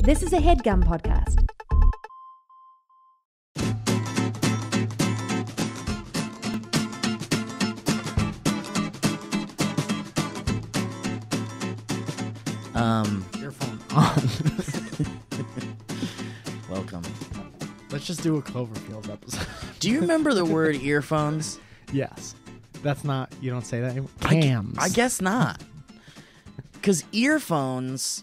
This is a HeadGum podcast. Earphone on. Welcome. Let's just do a Cloverfield episode. Do you remember the word earphones? Yes. That's not, you don't say that anymore? Cams. I guess not. Because earphones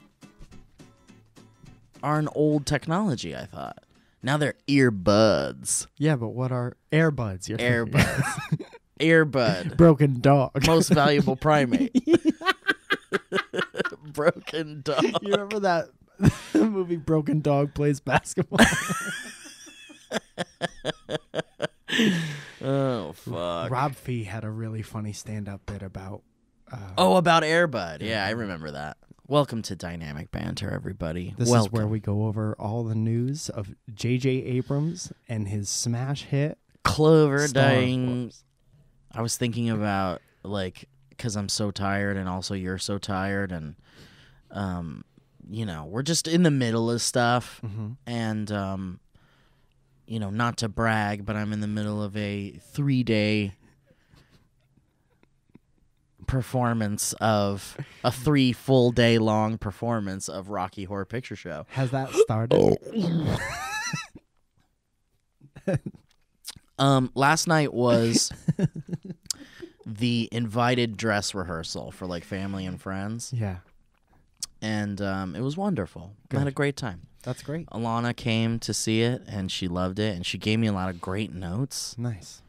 are an old technology, I thought. Now they're earbuds. Yeah, but what are airbuds? Airbuds. Earbud. Broken dog. Most valuable primate. Broken dog. You remember that movie Broken Dog Plays Basketball? Oh, fuck. Rob Fee had a really funny stand-up bit about... about Airbud. Yeah, I remember that. Welcome to Dynamic Banter, everybody. This is where we go over all the news of J.J. Abrams and his smash hit, Clover Star dying. Wars. I was thinking about, like, because I'm so tired and also you're so tired and, we're just in the middle of stuff. Mm-hmm. And, not to brag, but I'm in the middle of a 3-day performance of a 3 full day long performance of Rocky Horror Picture Show. Has that started? Last night was the invited dress rehearsal for like family and friends. Yeah. And it was wonderful. Good. I had a great time. That's great. Alana came to see it and she loved it and she gave me a lot of great notes. Nice.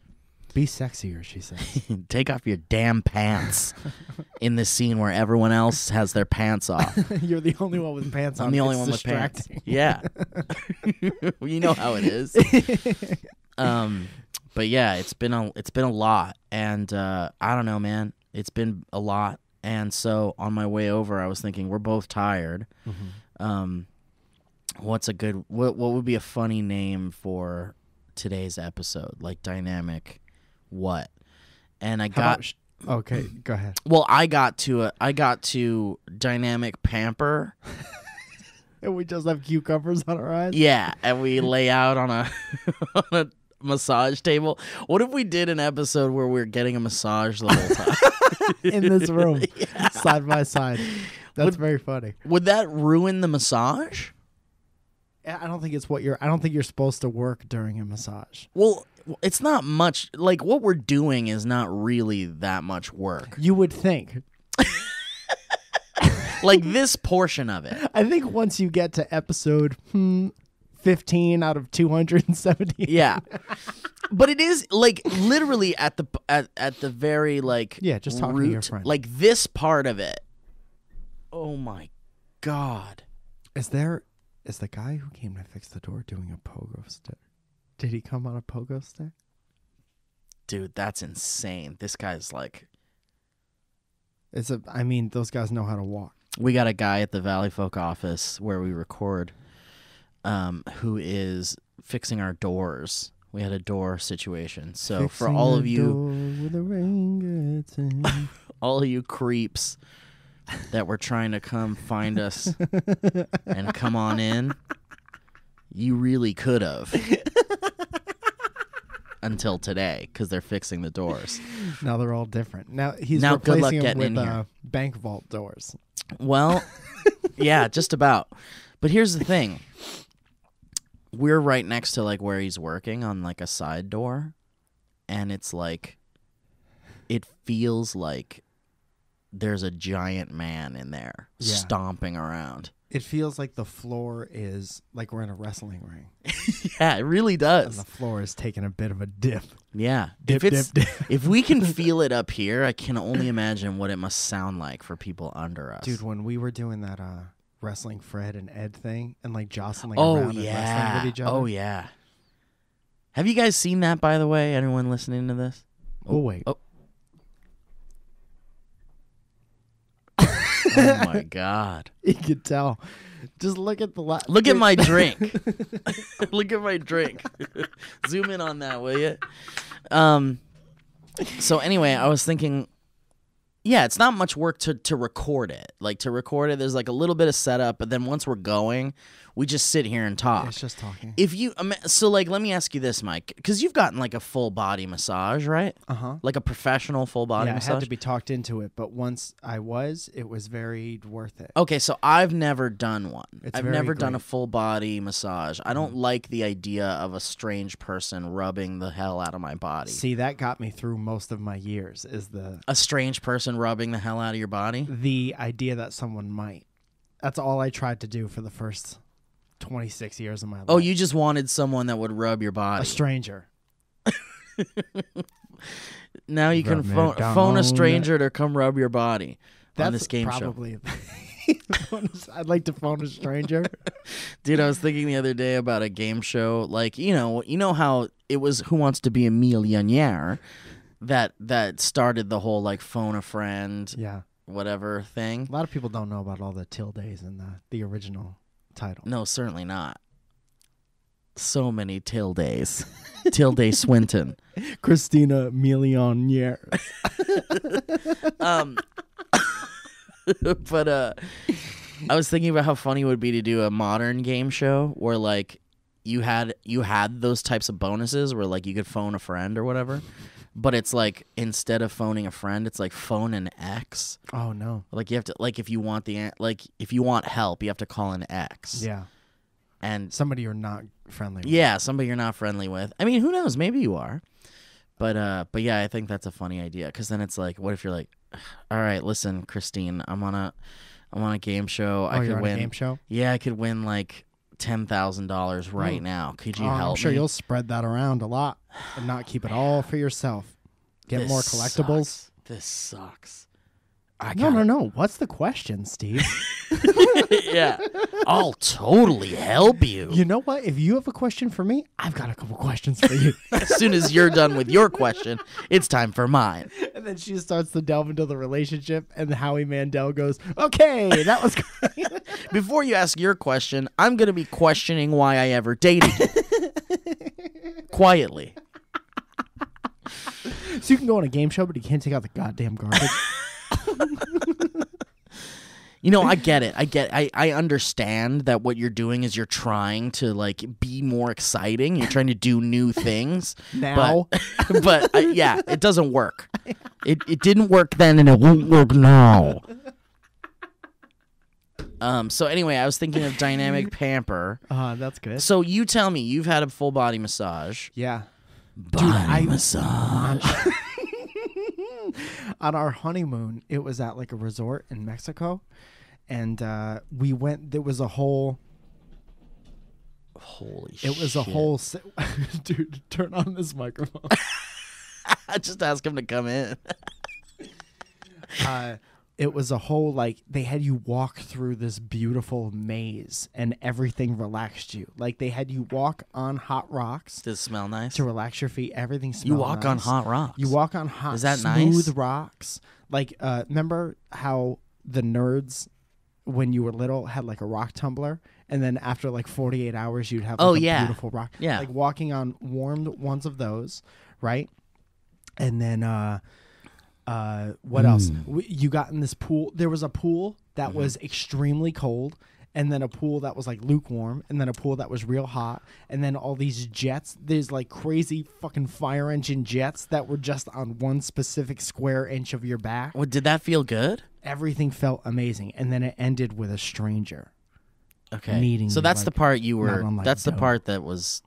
Be sexier, she says. Take off your damn pants in this scene where everyone else has their pants off. You're the only one with pants on. I'm the only It's one with pants. distracting. Yeah. You know how it is. But yeah, it's been a lot, and I don't know, man. It's been a lot, and so on my way over, I was thinking we're both tired. Mm-hmm. What's a good what would be a funny name for today's episode? Like dynamic, what? And I got okay. Go ahead. well, I got to dynamic pamper. And we just have cucumbers on our eyes. Yeah, and we lay out on a on a massage table. What if we did an episode where we're getting a massage the whole time In this room, side by side. That's very funny. Would that ruin the massage? I don't think it's I don't think you're supposed to work during a massage. Well, it's not much. Like what we're doing is not really that much work. You would think. Like this portion of it. I think once you get to episode 15 out of 270. Yeah. But it is like literally at the very like just talking root, to your friend. Like this part of it. Oh my God. Is the guy who came to fix the door doing a pogo stick? Did he come on a pogo stick? Dude, that's insane. This guy's like... Those guys know how to walk. We got a guy at the Valley Folk office where we record who is fixing our doors. We had a door situation. So for all of you... all of you creeps that were trying to come find us and come on in, you really could have. Until today, because they're fixing the doors. Now they're all different. Now he's Now, good luck replacing them getting with in here. bank vault doors. Well, yeah, just about. But here's the thing. We're right next to like where he's working on like a side door. And it's like, it feels like there's a giant man in there stomping around. It feels like the floor is like we're in a wrestling ring. Yeah, it really does. And the floor is taking a bit of a dip. Yeah. Dip. If we can feel it up here, I can only imagine what it must sound like for people under us. Dude, when we were doing that wrestling Fred and Ed thing and like jostling around and wrestling with each other. Oh, yeah. Have you guys seen that, by the way? Anyone listening to this? Oh, wait. Oh. Oh, my God. You could tell. Just look at the Look at my drink. Look at my drink. Zoom in on that, will you? So anyway, I was thinking, Yeah, it's not much work to record it. Like, to record it, there's like a little bit of setup, but then once we're going, we just sit here and talk. It's just talking. So like, let me ask you this, Mike, because you've gotten like a full body massage, right? Like a professional full body massage. I had to be talked into it, but once it was very worth it. Okay, so I've never done one. I've never great. done a full body massage. I don't like the idea of a strange person rubbing the hell out of my body. See, that got me through most of my years. A strange person rubbing the hell out of your body? The idea that someone might. That's all I tried to do for the first 26 years of my life. Oh, you just wanted someone that would rub your body. A stranger. Now you can phone a stranger to come rub your body on this game probably I'd like to phone a stranger. Dude, I was thinking the other day about a game show. Like, you know how it was Who Wants to Be a Millionaire that started the whole like phone a friend, whatever thing. A lot of people don't know about all the tildes in the original title. No, certainly not. So many tildes. Tilde Swinton. Christina Millionaire. But I was thinking about how funny it would be to do a modern game show where like you had those types of bonuses where like you could phone a friend or whatever. But it's like, instead of phoning a friend, it's like phone an ex. Oh no! Like, you have to, like, if you want help, you have to call an ex. Yeah, and somebody you're not friendly with. Yeah, somebody you're not friendly with. I mean, who knows? Maybe you are. But yeah, I think that's a funny idea, because then it's like, what if you're like, all right, listen, Christine, I'm on a game show. Oh, you're on a game show? Yeah, I could win like $10,000 right now. Could you help me? I'm sure you'll spread that around a lot and not keep it all for yourself. Get more collectibles. This sucks. No. What's the question, Steve? Yeah. I'll totally help you. You know what? If you have a question for me, I've got a couple questions for you. As soon as you're done with your question, it's time for mine. And then she starts to delve into the relationship, and Howie Mandel goes, okay, that was great. Before you ask your question, I'm going to be questioning why I ever dated you. Quietly. So you can go on a game show, but you can't take out the goddamn garbage. I get it. I understand that what you're doing is you're trying to like be more exciting. You're trying to do new things. Now. But yeah, it doesn't work. It didn't work then, and it won't work now. So anyway, I was thinking of dynamic pamper. That's good. So you tell me, you've had a full body massage. Yeah. Body massage. On our honeymoon, it was at like a resort in Mexico, and we went. There was a whole. Holy shit! It was a whole. Dude, turn on this microphone. Just ask him to come in. It was a whole, like, they had you walk through this beautiful maze, and everything relaxed you. Like, they had you walk on hot rocks. Does it smell nice? To relax your feet. Everything smells nice. You walk on hot rocks? You walk on hot, Is that smooth nice? rocks. Like, remember how the nerds, when you were little, had, like, a rock tumbler? And then after, like, 48 hours, you'd have, like, a beautiful rock. Yeah. Like, walking on warmed ones of those, right? And then, what else? You got in this pool. There was a pool that was extremely cold, and then a pool that was like lukewarm, and then a pool that was real hot, and then all these jets. There's like crazy fucking fire engine jets that were just on one specific square inch of your back. Well, did that feel good? Everything felt amazing, and then it ended with a stranger. Okay. Meeting. So that's like, the part you were. That's the dope. part that was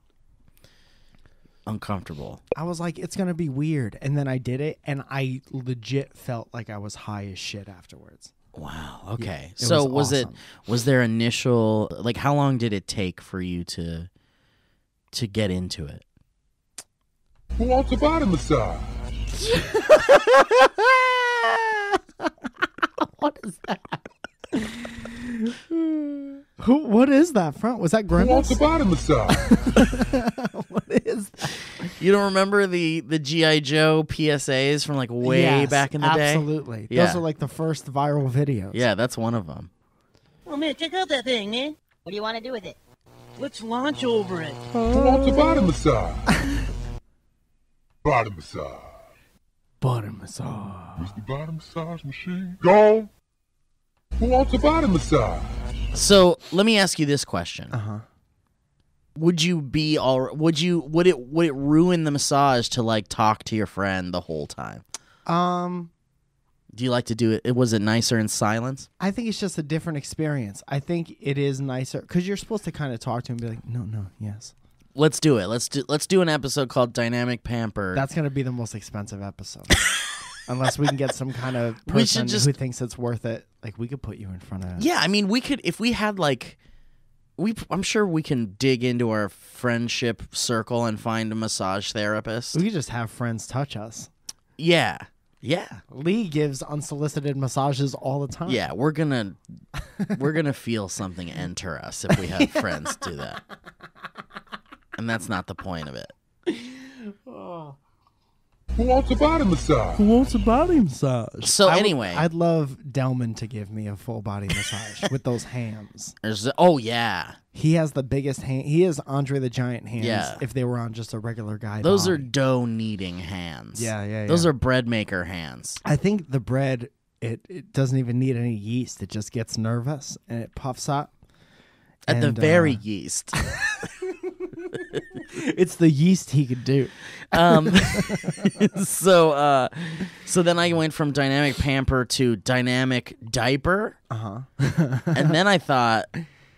uncomfortable. I was like, it's gonna be weird, and then I did it, and I legit felt like I was high as shit afterwards. Wow. Okay. Yeah, so was awesome. was there initial, like, how long did it take for you to get into it? Who wants a body massage? What is that? What is that front? Was that Grimace? Who wants a body massage? What is that? You don't remember the G.I. Joe PSAs from like way back in the day? Absolutely. Yeah. Those are like the first viral videos. Yeah, that's one of them. Oh man, check out that thing, man. What do you want to do with it? Let's launch over it. Who wants a body massage? Body massage. body massage. Mr. Body Massage Machine. Gone. Who wants a body massage? So let me ask you this question. Uh-huh. Would you be all? Would it ruin the massage to like talk to your friend the whole time? Do you like to do it? Was it nicer in silence? I think it's just a different experience. I think it is nicer because you're supposed to kind of talk to him and be like, no, yes. Let's do it. Let's do an episode called Dynamic Pamper. That's going to be the most expensive episode. Unless we can get some kind of person who thinks it's worth it. Like, we could put you in front of... Yeah, I mean, we could... If we had, like... I'm sure we can dig into our friendship circle and find a massage therapist. We could just have friends touch us. Yeah. Lee gives unsolicited massages all the time. Yeah, we're gonna feel something enter us if we have friends do that. And that's not the point of it. Who wants a body massage? Who wants a body massage? So anyway, I'd love Delman to give me a full body massage with those hams. Oh yeah, he has the biggest hand. He has Andre the Giant hands. Yeah. If they were on just a regular guy. Those body. are dough kneading hands. Yeah. Those are bread maker hands. I think the bread it doesn't even need any yeast. It just gets nervous and it puffs up. At the very yeast. It's the yeast he could do. So then I went from dynamic pamper to dynamic diaper. Uh-huh. And then I thought,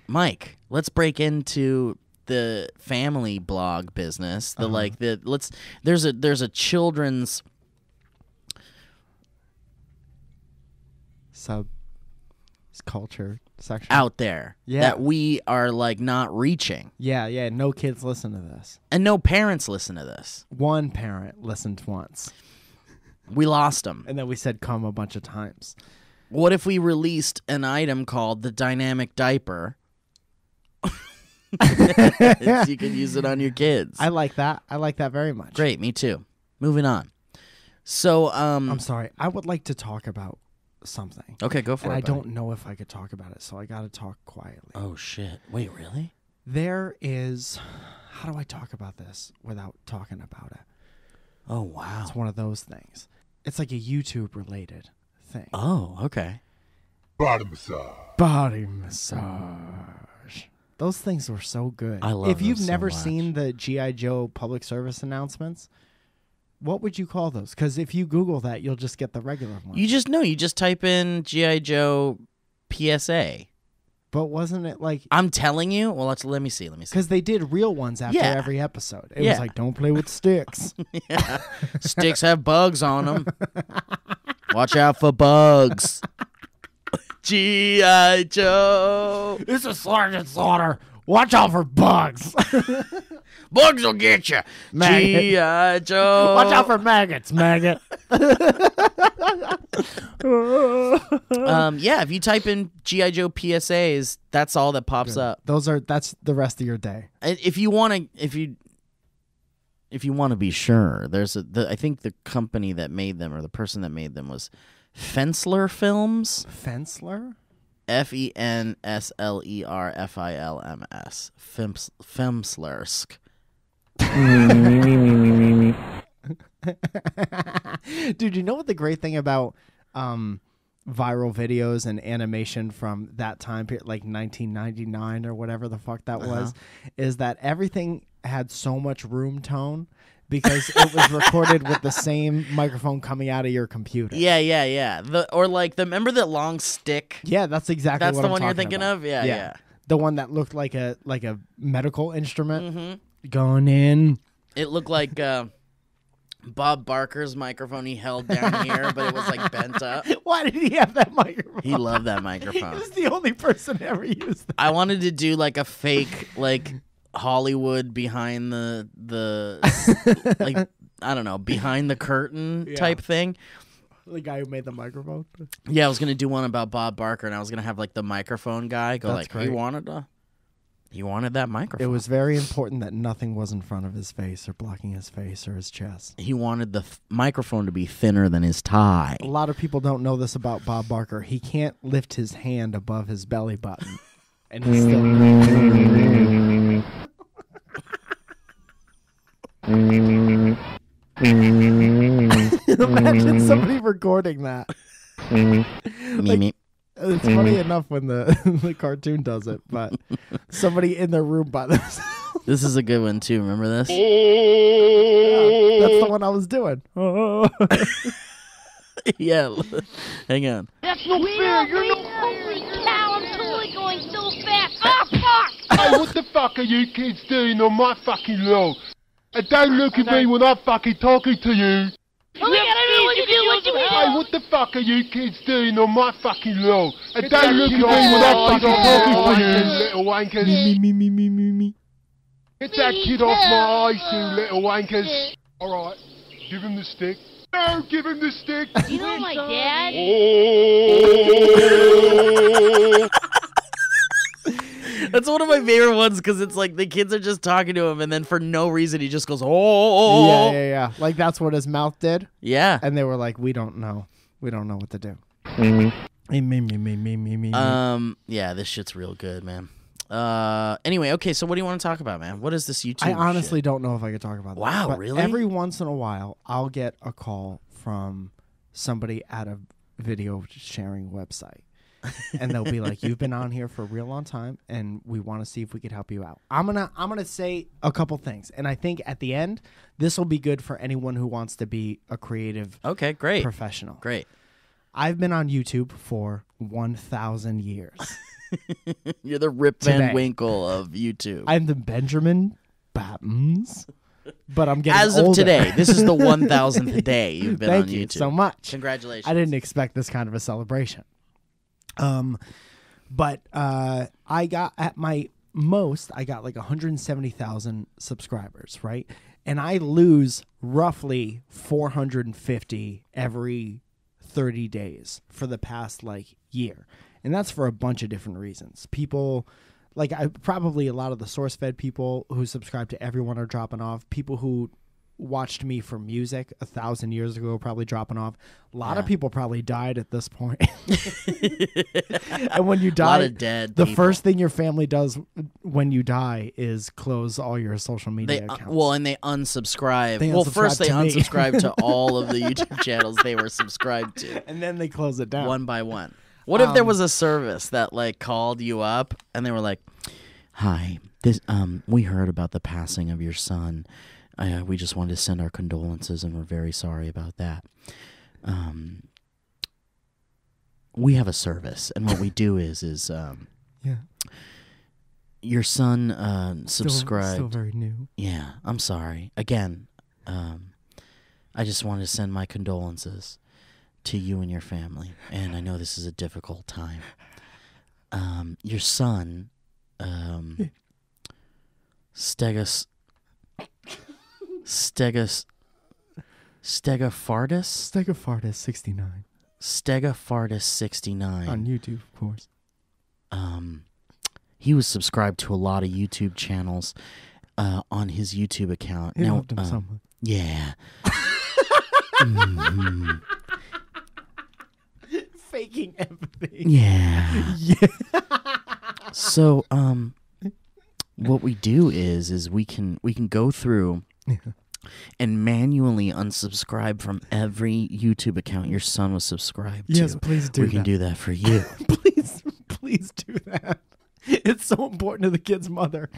Mike, let's break into the family blog business. There's a children's culture section out there Yeah. that we are like not reaching. Yeah. No kids listen to this. And no parents listen to this. One parent listened once, We lost them. and then we said come a bunch of times. What if we released an item called the dynamic diaper? You can use it on your kids. I like that. I like that very much. Great, me too. Moving on. So, I'm sorry. I would like to talk about something. okay, go for And it. I buddy. don't know if I could talk about it, so I got to talk quietly. Oh shit! Wait, really? There is... How do I talk about this without talking about it? Oh wow. It's one of those things. It's like a YouTube-related thing. Oh, okay. Body massage. Body massage. Those things were so good. I love If you've those so never much. seen the G.I. Joe public service announcements, what would you call those? Because if you Google that, you'll just get the regular one. You just type in GI Joe PSA. But wasn't it like... I'm telling you. Well, let me see. Because they did real ones after Yeah. every episode. It Yeah. was like, don't play with sticks. Yeah. Sticks have bugs on them. Watch out for bugs. GI Joe. This is Sergeant Slaughter. Watch out for bugs. Bugs will get you. Maggot. GI Joe. Watch out for maggots, maggot. Yeah, if you type in GI Joe PSAs, that's all that pops up. That's the rest of your day. And if you want to be sure, I think the company that made them or the person that made them was Fensler Films. Fensler? FENSLERFILMS. Femslersk. Dude, you know what the great thing about viral videos and animation from that time period, like 1999 or whatever the fuck that was, is that everything had so much room tone because it was recorded with the same microphone coming out of your computer. Yeah. Remember that long stick? Yeah, that's exactly That's what the I'm one you're talking thinking about. of? Yeah. The one that looked like a medical instrument going in. It looked like Bob Barker's microphone he held down here, but it was like bent up. Why did he have that microphone? He loved that He microphone. was the only person to ever use that. I wanted to do like a fake like Hollywood behind the like I don't know, behind the curtain type thing. The guy who made the microphone. Yeah, I was gonna do one about Bob Barker, and I was gonna have like the microphone guy go That's like, great. he wanted that microphone. It was very important that nothing was in front of his face or blocking his face or his chest. He wanted the microphone to be thinner than his tie. A lot of people don't know this about Bob Barker. He can't lift his hand above his belly button. And he's still... The Imagine somebody recording that. Mimi. It's funny enough when the cartoon does it, but somebody in their room by themselves. This is a good one too. Remember this? That's the one I was doing. Yeah. Hang on. That's no fair. You're no. Holy cow! I'm totally going so fast. Oh fuck! Hey, what the fuck are you kids doing on my fucking lawn? And don't look at me when I'm fucking talking to you. Oh my god! I don't know what to do. What do we Hey, do? what the fuck are you kids doing on my fucking lawn? And don't look at me when I'm fucking talking to you, little wankers. Me. Get that kid off my eyes, you little wankers. Alright, give him the stick. No, give him the stick. You know my dad? That's one of my favorite ones because it's like the kids are just talking to him, and then for no reason he just goes, oh. Yeah. Like that's what his mouth did, Yeah. and they were like, "We don't know what to do." Me. Yeah, this shit's real good, man. Anyway, okay, so what do you want to talk about, man? What is this YouTube I honestly shit? don't know if I could talk about that. Wow, but really? Every once in a while, I'll get a call from somebody at a video sharing website. And they'll be like, "You've been on here for a real long time, and we want to see if we could help you out." I'm gonna say a couple things, and I think at the end, this will be good for anyone who wants to be a creative Okay, great. professional. Great. I've been on YouTube for 1,000 years. You're the Rip Today. Van Winkle of YouTube. I'm the Benjamin Battens, but I'm getting As of older. today, this is the 1,000th day you've been Thank on you YouTube. so much. Congratulations. I didn't expect this kind of a celebration. But I got at my most, I got like 170,000 subscribers, right? And I lose roughly 450 every 30 days for the past like year. And that's for a bunch of different reasons. People like probably a lot of the source fed people who subscribe to everyone are dropping off. People who watched me for music 1,000 years ago probably dropping off. A lot of people probably died at this point. And when you die, A lot of dead the people. first thing your family does when you die is close all your social media accounts. and they unsubscribe. They Well, unsubscribe first they to me. unsubscribe to all of the YouTube channels they were subscribed to, and then they close it down. one by one. What if there was a service that like called you up and they were like, "Hi, this we heard about the passing of your son. We just wanted to send our condolences, and we're very sorry about that. We have a service, and what we do is Yeah. your son subscribed. Still very new. Yeah, I'm sorry. Again, I just wanted to send my condolences to you and your family, and I know this is a difficult time. Your son, Stegafardus Stegafardus 69 Stegafardus 69 on YouTube, of course. he was subscribed to a lot of YouTube channels on his YouTube account. He loved him so much. Yeah. Faking empathy. Yeah. Yeah. So what we do is we can go through and manually unsubscribe from every YouTube account your son was subscribed to. Yes, please do We can that. do that for you. Please do that. It's so important to the kid's mother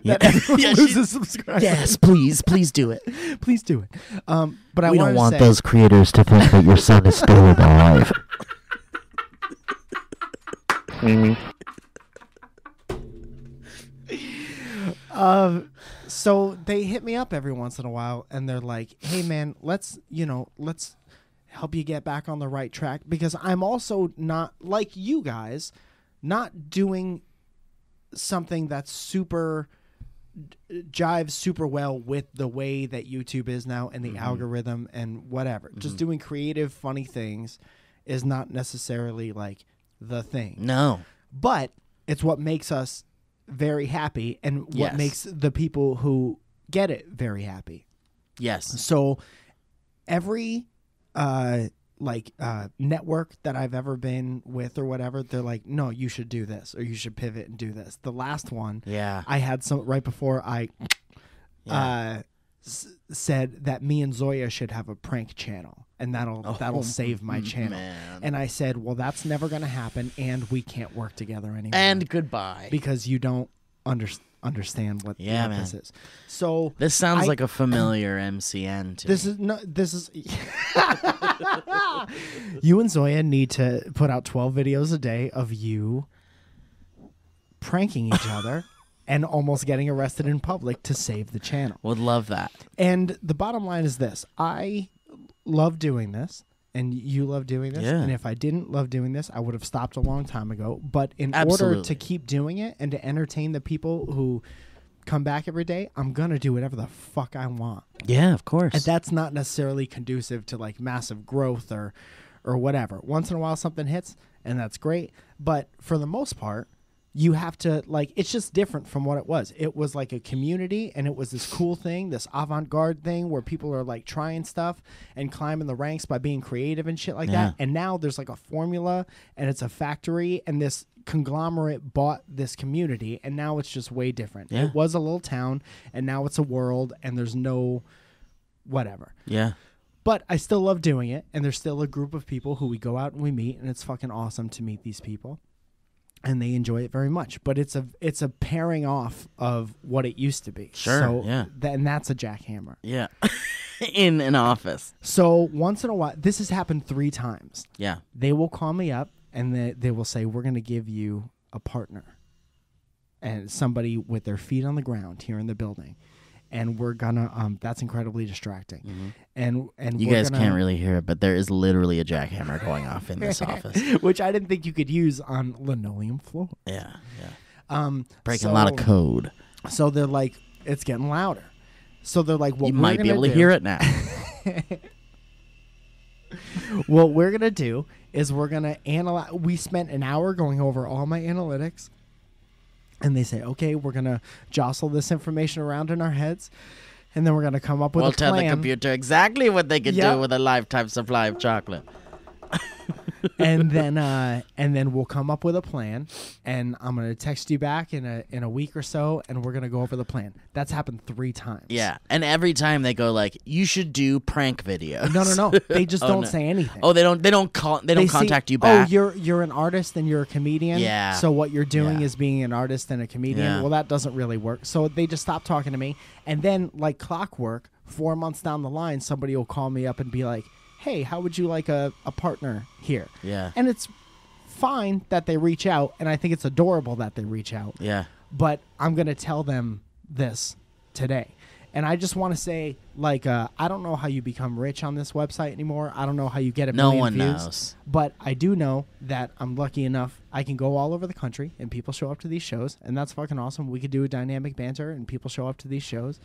that everyone Yeah, loses subscribers. Yes, please do it. Please do it. But I We wanted don't want to say, those creators to think that your son is still alive. So they hit me up every once in a while, and they're like, "Hey, man, let's help you get back on the right track." Because I'm also not like you guys, not doing something that's super jives super well with the way that YouTube is now and the algorithm and whatever. Just doing creative, funny things is not necessarily like the thing. No. But it's what makes us very happy and what Yes. makes the people who get it very happy. Yes. So every network that I've ever been with or whatever, they're like, "No, you should do this or you should pivot and do this." The last one, Yeah. I had some right before I said that me and Zoya should have a prank channel, and that'll save my channel. Man. And I said, well, that's never going to happen, and we can't work together anymore. And goodbye. Because you don't understand what this is. So this sounds like a familiar MCN to me. This is you and Zoya need to put out 12 videos a day of you pranking each other and almost getting arrested in public to save the channel. Would love that. And the bottom line is this. I love doing this, and you love doing this. Yeah. And if I didn't love doing this, I would have stopped a long time ago. But in order Absolutely. to keep doing it and to entertain the people who come back every day, I'm going to do whatever the fuck I want. Yeah, of course. And that's not necessarily conducive to like massive growth or whatever. Once in a while something hits, and that's great. But for the most part, you have to, like, it's just different from what it was. It was like a community, and it was this cool thing, this avant-garde thing where people are like trying stuff and climbing the ranks by being creative and shit like that. And now there's like a formula, and it's a factory, and this conglomerate bought this community, and now it's just way different. Yeah. It was a little town, and now it's a world, and there's no whatever. Yeah. But I still love doing it, and there's still a group of people who we go out and we meet, and it's fucking awesome to meet these people. And they enjoy it very much, but it's a pairing off of what it used to be. Sure, so yeah. And that's a jackhammer. Yeah. In an office. So once in a while, this has happened 3 times. Yeah. They will call me up and they will say, we're going to give you a partner. And somebody with their feet on the ground here in the building. And we're gonna that's incredibly distracting. And You guys can't really hear it, but there is literally a jackhammer going off in this office. which I didn't think you could use on linoleum floor. Yeah, yeah. Breaking So- a lot of code. So they're like, it's getting louder. So they're like, You might be able to hear it now. What we're gonna do is we're gonna analyze. We spent an hour going over all my analytics. And they say, okay, we're going to jostle this information around in our heads, and then we're going to come up with We'll a plan. tell the computer exactly what they can Yep. do with a lifetime supply of chocolate. and then we'll come up with a plan, and I'm going to text you back in a week or so, and we're going to go over the plan. That's happened 3 times. Yeah, and every time they go like, "You should do prank videos." No. They just don't no. say anything. Oh, they don't contact you back. Oh, you're an artist and you're a comedian. Yeah. So what you're doing Yeah. is being an artist and a comedian. Yeah. Well, that doesn't really work. So they just stop talking to me, and then like clockwork, 4 months down the line, somebody will call me up and be like, hey, how would you like a partner here? Yeah. And it's fine that they reach out, and I think it's adorable that they reach out. Yeah. But I'm going to tell them this today. And I just want to say, like, I don't know how you become rich on this website anymore. I don't know how you get a No million one views. knows. But I do know that I'm lucky enough I can go all over the country, and people show up to these shows, and that's fucking awesome. We could do a dynamic banter, and people show up to these shows,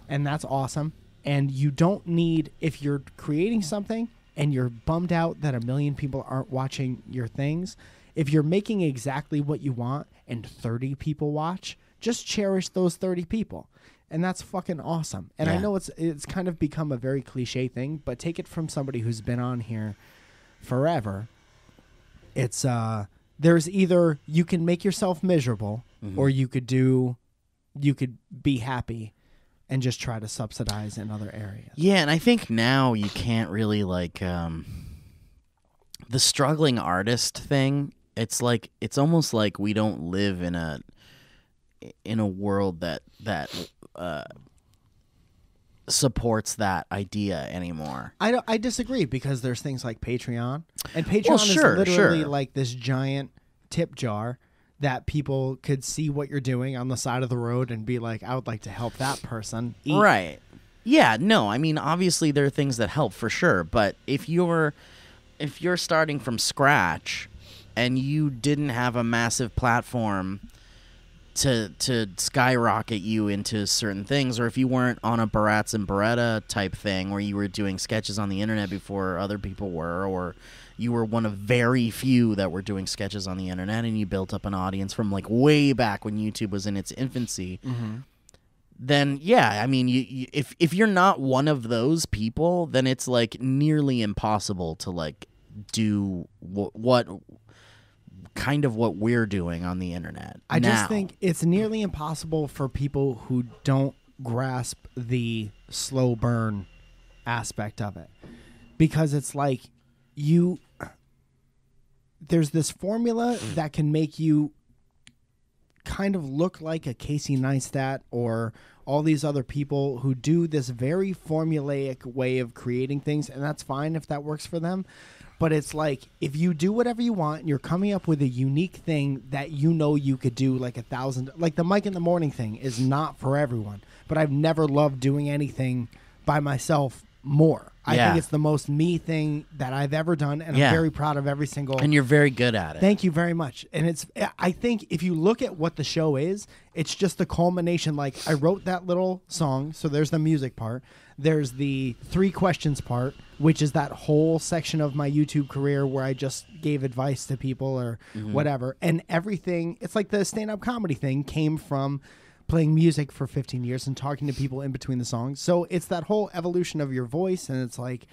and that's awesome. And you don't need, if you're creating something and you're bummed out that a million people aren't watching your things, if you're making exactly what you want and 30 people watch, just cherish those 30 people. And that's fucking awesome. And I Yeah. know it's kind of become a very cliche thing, but take it from somebody who's been on here forever. It's there's either you can make yourself miserable or you could be happy and just try to subsidize in other areas. Yeah, and I think now you can't really like the struggling artist thing. It's like it's almost like we don't live in a world that supports that idea anymore. I disagree, because there's things like Patreon, and Patreon Well, is sure, literally sure. like this giant tip jar that people could see what you're doing on the side of the road and be like, I would like to help that person eat. Right. Yeah, no, I mean obviously there are things that help for sure, but if you're starting from scratch and you didn't have a massive platform to skyrocket you into certain things, or if you weren't on a Barats and Beretta type thing where you were doing sketches on the internet before other people were, or you were one of very few that were doing sketches on the internet and you built up an audience from like way back when YouTube was in its infancy, then yeah, I mean, if you're not one of those people, then it's like nearly impossible to like do what kind of what we're doing on the internet. I now. just think it's nearly impossible for people who don't grasp the slow burn aspect of it, because it's like there's this formula that can make you kind of look like a Casey Neistat or all these other people who do this very formulaic way of creating things, and that's fine if that works for them. But it's like, if you do whatever you want and you're coming up with a unique thing that you could do like 1,000, like the Mike in the Morning thing is not for everyone, but I've never loved doing anything by myself more. I think it's the most me thing that I've ever done, and I'm very proud of every single. And you're very good at it. Thank you very much. And I think if you look at what the show is, it's just the culmination. Like, I wrote that little song, so there's the music part. There's the 3 questions part, which is that whole section of my YouTube career where I just gave advice to people or whatever. And everything, it's like the stand-up comedy thing came from playing music for 15 years and talking to people in between the songs. So it's that whole evolution of your voice, and it's like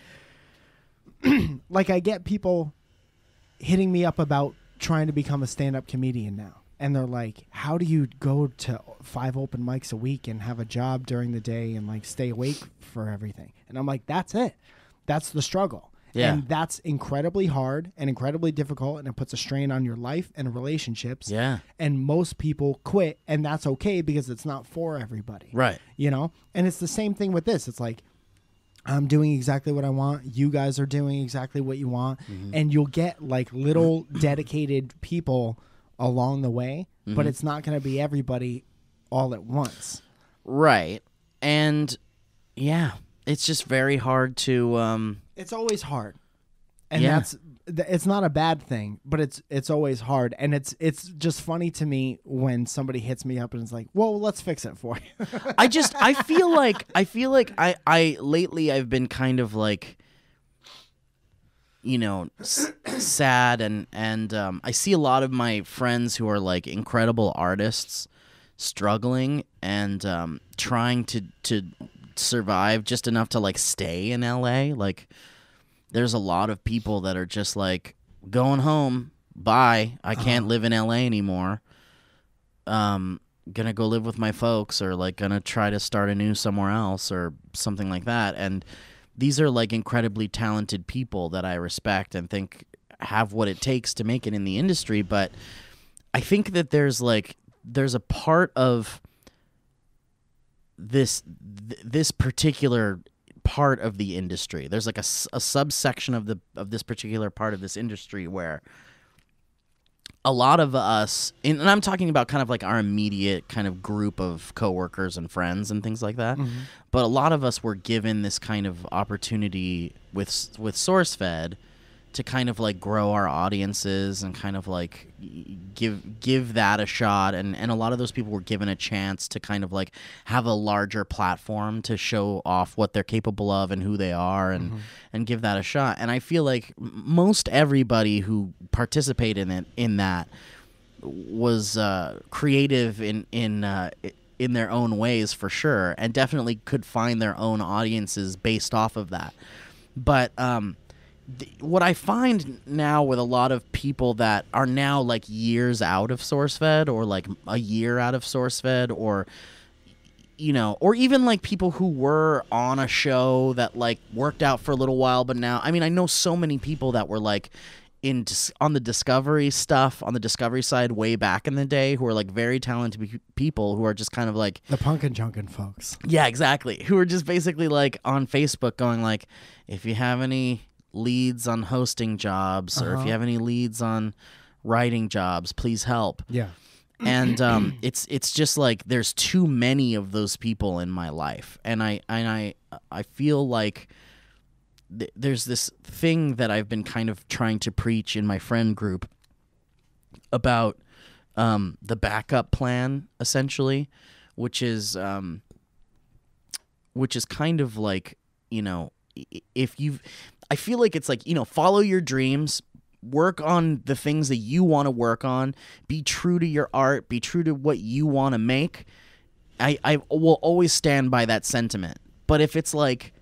like I get people hitting me up about trying to become a stand-up comedian now. And they're like, how do you go to 5 open mics a week and have a job during the day and like stay awake for everything? And I'm like, that's it. That's the struggle. Yeah. And that's incredibly hard and incredibly difficult, and it puts a strain on your life and relationships. Yeah. And most people quit, and that's okay because it's not for everybody. Right. You know? And it's the same thing with this. It's like, I'm doing exactly what I want. You guys are doing exactly what you want. And you'll get like little dedicated people along the way, but it's not going to be everybody all at once. Right. And yeah, it's just very hard to it's always hard. And it's not a bad thing, but it's always hard. And it's just funny to me when somebody hits me up and it's like, well, let's fix it for you. I feel like I lately I've been kind of like, you know, sad and I see a lot of my friends who are like incredible artists struggling and trying to survive just enough to like stay in LA. Like, there's a lot of people that are just like, going home, bye, I can't live in LA anymore, gonna go live with my folks, or like gonna try to start anew somewhere else or something like that. And these are like incredibly talented people that I respect and think have what it takes to make it in the industry. But I think that there's a part of this particular part of the industry. There's like a subsection of this particular part of this industry where a lot of us, and I'm talking about kind of like our immediate kind of group of coworkers and friends and things like that, but a lot of us were given this kind of opportunity with SourceFed to kind of like grow our audiences and kind of like give that a shot, and a lot of those people were given a chance to kind of like have a larger platform to show off what they're capable of and who they are, and give that a shot. And I feel like most everybody who participated in that was creative in their own ways for sure, and definitely could find their own audiences based off of that. But what I find now with a lot of people that are now like years out of SourceFed, or like a year out of SourceFed, or you know, or even like people who were on a show that like worked out for a little while, but now, I mean, I know so many people that were like on the Discovery stuff, on the Discovery side way back in the day, who are like very talented people who are just kind of like the Punkin' Junkin' folks. Yeah, exactly. Who are just basically like on Facebook going like, if you have any leads on hosting jobs, or if you have any leads on writing jobs, please help. Yeah. And it's just like there's too many of those people in my life, and I feel like there's this thing that I've been kind of trying to preach in my friend group about the backup plan, essentially, which is kind of like, you know, I feel like it's like, you know, follow your dreams, work on the things that you want to work on, be true to your art, be true to what you want to make. I will always stand by that sentiment. But if it's like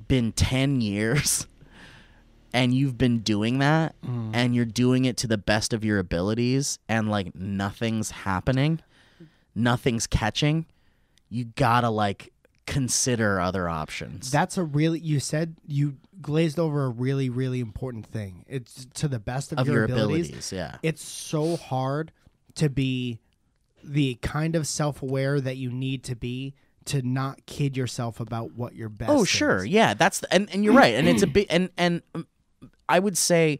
been 10 years and you've been doing that and you're doing it to the best of your abilities and like nothing's happening, nothing's catching, you gotta like consider other options. That's you glazed over a really, really important thing. It's to the best of your abilities. Yeah. It's so hard to be the kind of self-aware that you need to be to not kid yourself about what your best is. Sure. Yeah, and you're right. And it's a big and I would say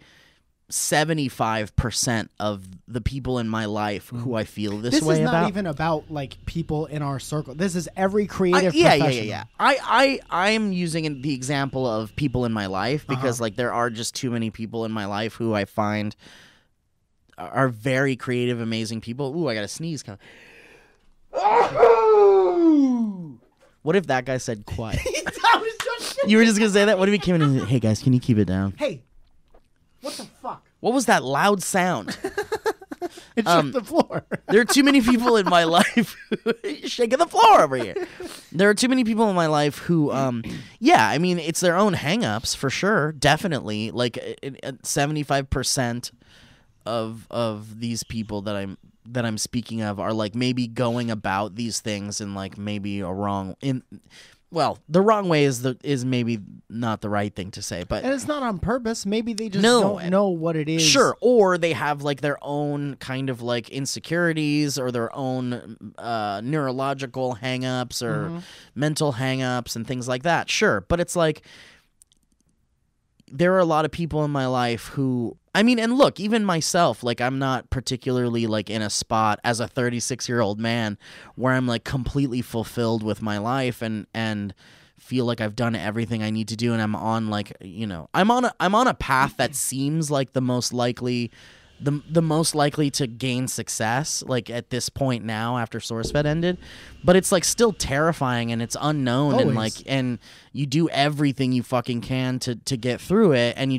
75% of the people in my life who I feel this way about. This is not even about like people in our circle. This is every creative professional. Yeah. I'm using the example of people in my life because like there are just too many people in my life who I find are very creative, amazing people. Ooh, I got a sneeze coming. What if that guy said quiet? You were just gonna say that? What if he came in and said, hey guys, can you keep it down? Hey, what the fuck? What was that loud sound? It shook the floor. There are too many people in my life shaking the floor over here. There are too many people in my life who, I mean, it's their own hang-ups for sure, definitely. Like 75% of these people that I'm speaking of are like maybe going about these things in like maybe a wrong the wrong way is maybe not the right thing to say, but and it's not on purpose. Maybe they just don't know what it is. Sure, or they have like their own kind of like insecurities or their own neurological hang-ups or mental hang-ups and things like that. Sure, but it's like there are a lot of people in my life who, I mean, and look, even myself, like I'm not particularly like in a spot as a 36-year-old man where I'm like completely fulfilled with my life and feel like I've done everything I need to do, and I'm on like, you know, I'm on a path that seems like the most likely to gain success, like at this point now after SourceFed ended, but it's like still terrifying and it's unknown. Always. And like, and you do everything you fucking can to get through it, and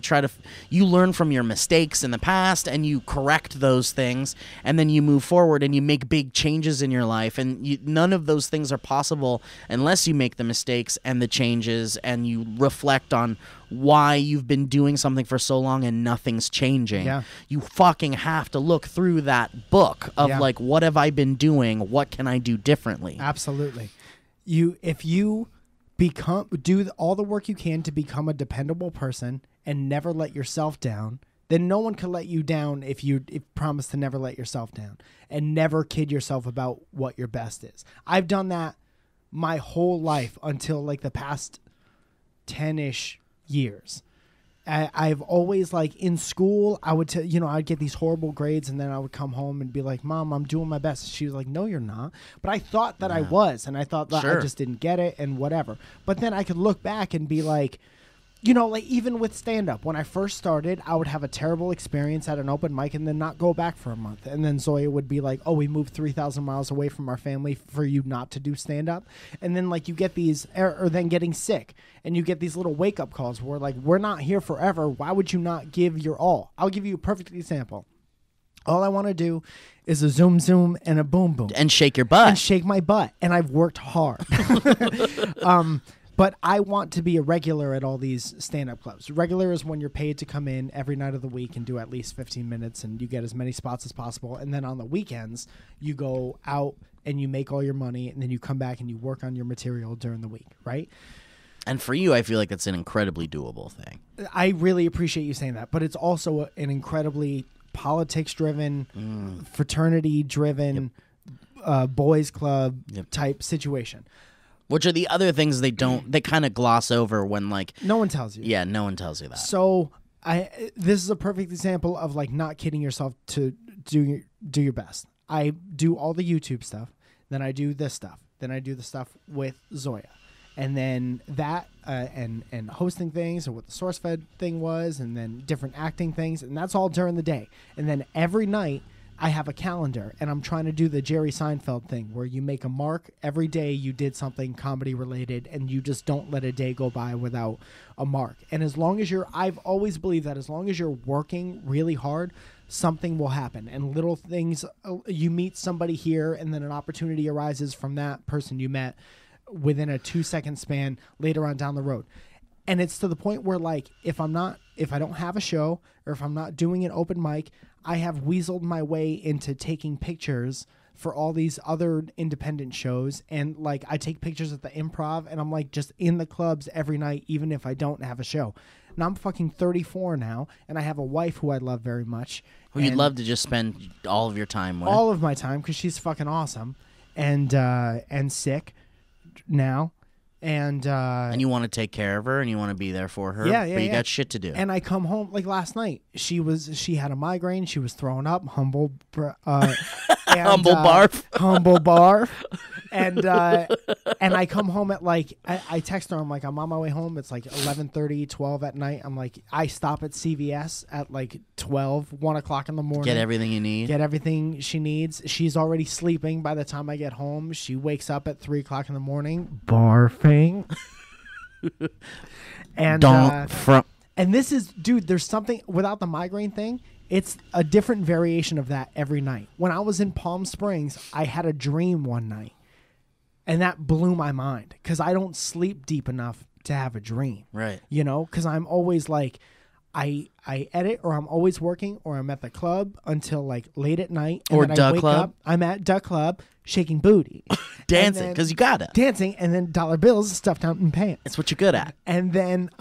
you learn from your mistakes in the past and you correct those things, and then you move forward and you make big changes in your life, and none of those things are possible unless you make the mistakes and the changes and you reflect on why you've been doing something for so long and nothing's changing. Yeah. You fucking have to look through that book of like, what have I been doing? What can I do differently? Absolutely. If you do all the work you can to become a dependable person and never let yourself down, then no one can let you down if you promise to never let yourself down and never kid yourself about what your best is. I've done that my whole life until like the past 10-ish years. I've always, like, in school, I would I'd get these horrible grades, and then I would come home and be like, Mom, I'm doing my best. She was like, no, you're not. But I thought that I was, and I thought that I just didn't get it and whatever. But then I could look back and be like, like even with stand-up, when I first started, I would have a terrible experience at an open mic and then not go back for a month. And then Zoya would be like, oh, we moved 3,000 miles away from our family for you not to do stand-up. And then, like, you get these, or then getting sick, and you get these little wake-up calls where, like, we're not here forever. Why would you not give your all? I'll give you a perfect example. All I want to do is a zoom zoom and a boom boom. And shake your butt. And shake my butt. And I've worked hard. But I want to be a regular at all these stand-up clubs. Regular is when you're paid to come in every night of the week and do at least 15 minutes, and you get as many spots as possible. And then on the weekends, you go out and you make all your money, and then you come back and you work on your material during the week, right? And for you, I feel like that's an incredibly doable thing. I really appreciate you saying that, but it's also an incredibly politics-driven, fraternity-driven, boys club type situation. Which are the other things they kind of gloss over when, like, no one tells you. Yeah, no one tells you that. So this is a perfect example of, like, not kidding yourself to do your best. I do all the YouTube stuff, then I do this stuff, then I do the stuff with Zoya, and then that and hosting things, or what the SourceFed thing was, and then different acting things, and that's all during the day. And then every night I have a calendar, and I'm trying to do the Jerry Seinfeld thing where you make a mark every day you did something comedy related, and you just don't let a day go by without a mark. And as long as I've always believed that as long as you're working really hard, something will happen. And little things, you meet somebody here, and then an opportunity arises from that person you met within a 2-second span later on down the road. And it's to the point where, like, if I don't have a show, or if I'm not doing an open mic, I have weaseled my way into taking pictures for all these other independent shows, and like I take pictures at the Improv, and I'm like just in the clubs every night, even if I don't have a show. Now I'm fucking 34 now, and I have a wife who I love very much. Who you'd and love to just spend all of your time with. all of my time, because she's fucking awesome, and sick now. And you want to take care of her and you want to be there for her. Yeah, But you yeah. got shit to do. And I come home like last night. She had a migraine. She was throwing up. Humble barf. Humble barf. And I come home at like I text her. I'm like, I'm on my way home. It's like 11:30, 12 at night. I'm like, I stop at CVS at like 12, 1 o'clock in the morning. Get everything you need. Get everything she needs. She's already sleeping by the time I get home. She wakes up at 3 o'clock in the morning, barfing. And and this is, dude, there's something without the migraine thing. It's a different variation of that every night. When I was in Palm Springs, I had a dream one night, and that blew my mind because I don't sleep deep enough to have a dream. Right. You know, because I'm always like, I edit, or I'm always working, or I'm at the club until like late at night. And Or then I Duck wake Club. up, I'm at Duck Club shaking booty. Dancing, because you gotta. Dancing, and then dollar bills stuffed down in pants. It's what you're good at. And then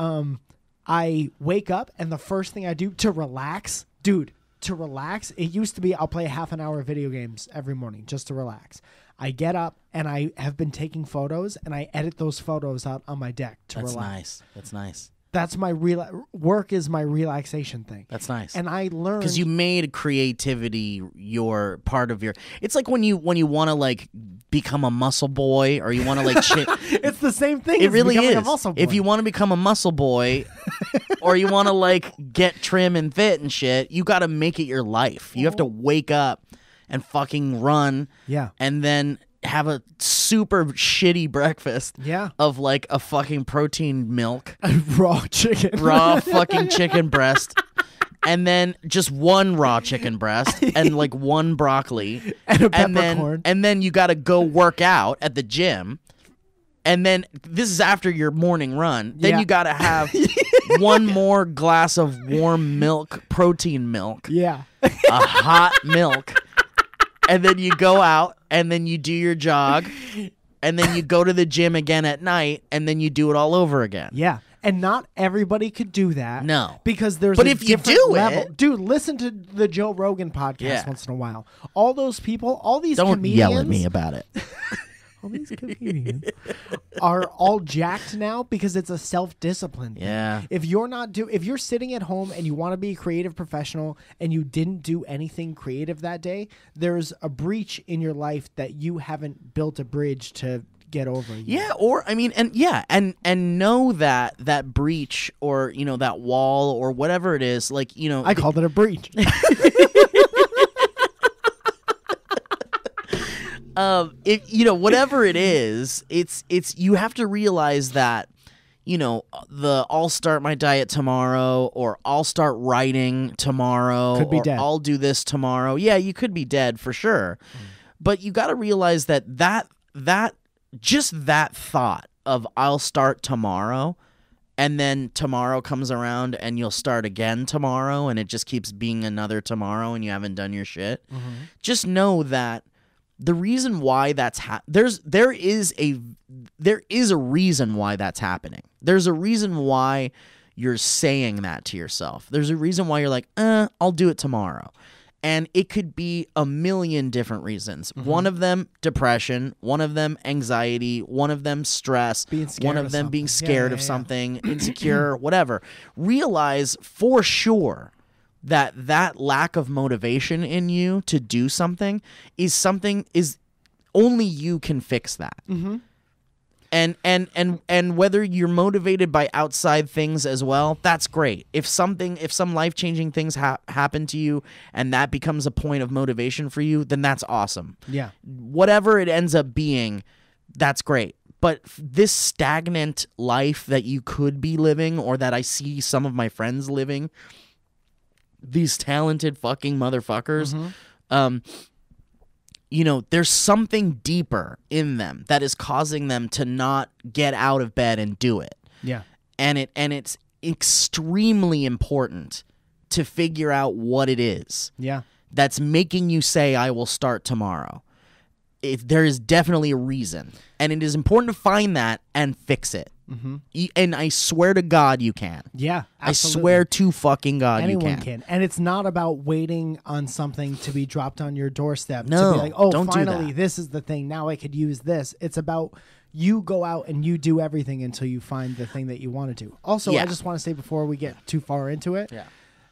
I wake up, and the first thing I do to relax, dude, it used to be I'll play half an hour of video games every morning just to relax. I get up, and I have been taking photos, and I edit those photos out on my deck to That's relax. nice. That's nice. That's my work is my relaxation thing. That's nice. And I learned Because you made creativity your part of your. It's like when you want to like become a muscle boy, or you want to like. it's the same thing. It as really becoming is. A muscle boy. If you want to become a muscle boy, or you want to like get trim and fit and shit, you got to make it your life. You have to wake up and fucking run. Yeah. And then have a super shitty breakfast. Yeah. Of like a fucking protein milk, raw chicken, raw fucking chicken breast. And then just one raw chicken breast and like one broccoli and a peppercorn. And then you got to go work out at the gym. And then this is after your morning run. Then you got to have one more glass of warm milk, protein milk. Yeah. A hot milk. And then you go out and then you do your jog. And then you go to the gym again at night. And then you do it all over again. Yeah. And not everybody could do that. No. Because there's But a if you different do level. it- Dude, listen to the Joe Rogan podcast once in a while. All those people, all these Don't comedians. yell at me about it. All these comedians are all jacked now because it's a self-discipline thing. Yeah. If you're sitting at home and you want to be a creative professional and you didn't do anything creative that day, there's a breach in your life that you haven't built a bridge to get over yet. Yeah, or I mean, and know that breach, or you know, that wall or whatever it is, like, you know, I called it a breach. if you know, whatever it is, it's you have to realize that, you know, I'll start my diet tomorrow, or I'll start writing tomorrow, Could be or dead. I'll do this tomorrow. Yeah, you could be dead for sure. But you got to realize that just that thought of I'll start tomorrow, and then tomorrow comes around and you'll start again tomorrow, and it just keeps being another tomorrow and you haven't done your shit. Just know that the reason why that's there is a reason why that's happening. There's a reason why you're saying that to yourself. There's a reason why you're like, I'll do it tomorrow. And it could be a million different reasons. One of them, depression. One of them, anxiety. One of them, stress. Being scared One of of them being something. scared Yeah, of yeah. something, insecure, whatever. Realize for sure that lack of motivation in you to do something is only you can fix that. Mm-hmm. And whether you're motivated by outside things as well, that's great. If some life-changing things happen to you and that becomes a point of motivation for you, then that's awesome. Yeah. Whatever it ends up being, that's great. But this stagnant life that you could be living, or that I see some of my friends living, these talented fucking motherfuckers, you know, there's something deeper in them that is causing them to not get out of bed and do it. Yeah. And it's extremely important to figure out what it is Yeah. that's making you say, I will start tomorrow. there is definitely a reason, and it is important to find that and fix it. And I swear to God, you can. Yeah, absolutely. I swear to fucking God, anyone you can. And it's not about waiting on something to be dropped on your doorstep No, to be like, oh, don't do finally, that. this is the thing. Now I could use this. It's about you go out and you do everything until you find the thing that you want to do. Also, Yeah. I just want to say before we get too far into it,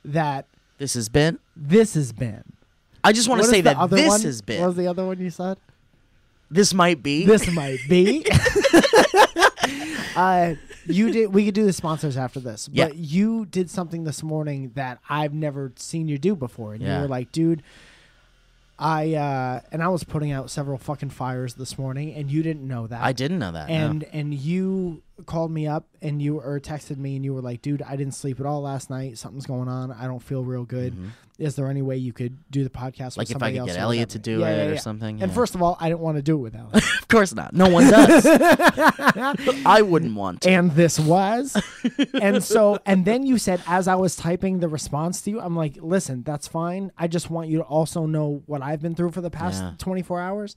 that This has been. I just want to say that this has been. What was the other one you said? This might be. This might be. We could do the sponsors after this, but you did something this morning that I've never seen you do before, and you were like, dude, I was putting out several fucking fires this morning, and you didn't know that. I didn't know that. And you called me up and texted me and you were like, dude, I didn't sleep at all last night. Something's going on. I don't feel real good. Is there any way you could do the podcast with Like if somebody I else could get or Elliot whatever? to do it or something. And first of all, I didn't want to do it with Elliot. Of course not. No one does. I wouldn't want to. And this was. And then you said, as I was typing the response to you, I'm like, listen, that's fine. I just want you to also know what I've been through for the past 24 hours.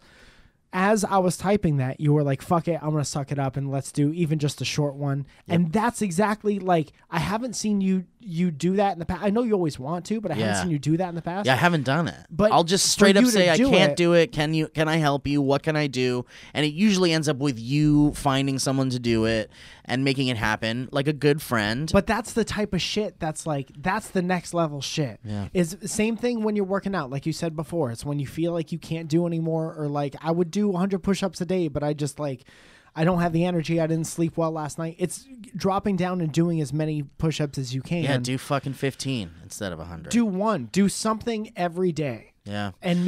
As I was typing that, you were like, fuck it, I'm going to suck it up and let's do even just a short one. And that's exactly like, I haven't seen you do that in the past. I know you always want to, but I haven't seen you do that in the past. Yeah, I haven't done it. But I'll just for straight up you to say I do can't it- do it. Can I help you? What can I do? And it usually ends up with you finding someone to do it and making it happen like a good friend. But that's the type of shit that's like, that's the next level shit. Yeah. Is same thing when you're working out, like you said before. It's when you feel like you can't do anymore, or like I would do 100 push-ups a day, but I just like, I don't have the energy. I didn't sleep well last night. It's dropping down and doing as many push-ups as you can. Yeah, do fucking 15 instead of 100. Do one. Do something every day. Yeah. And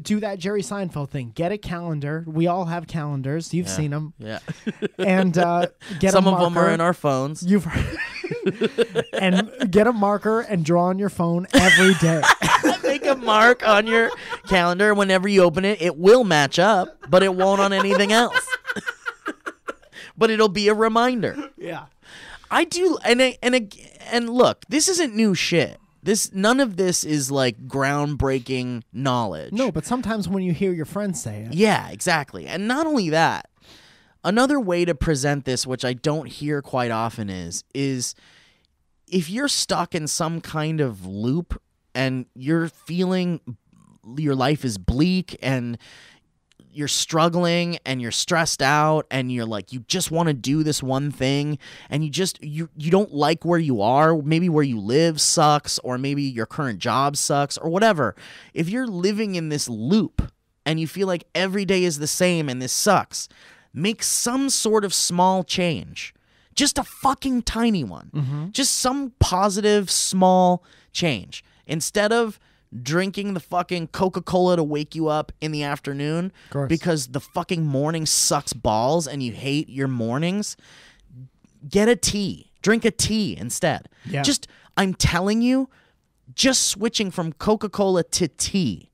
do that Jerry Seinfeld thing. Get a calendar. We all have calendars. You've seen them. Yeah. And get Some a of marker. them are in our phones. You've and get a marker and draw on your phone every day. Make a mark on your calendar. Whenever you open it, it will match up, but it won't on anything else. But it'll be a reminder. Yeah. I do, and look, this isn't new shit. None of this is like groundbreaking knowledge. No, but sometimes when you hear your friends say it. Yeah, exactly. And not only that, another way to present this, which I don't hear quite often, is if you're stuck in some kind of loop and you're feeling your life is bleak and you're struggling and you're stressed out and you're like, you just want to do this one thing and you don't like where you are, maybe where you live sucks, or maybe your current job sucks, or whatever. If you're living in this loop and you feel like every day is the same and this sucks, make some sort of small change. Just a fucking tiny one. Just some positive small change. Instead of drinking the fucking Coca-Cola to wake you up in the afternoon because the fucking morning sucks balls and you hate your mornings, get a tea. Drink a tea instead. Yeah. I'm telling you, just switching from Coca-Cola to tea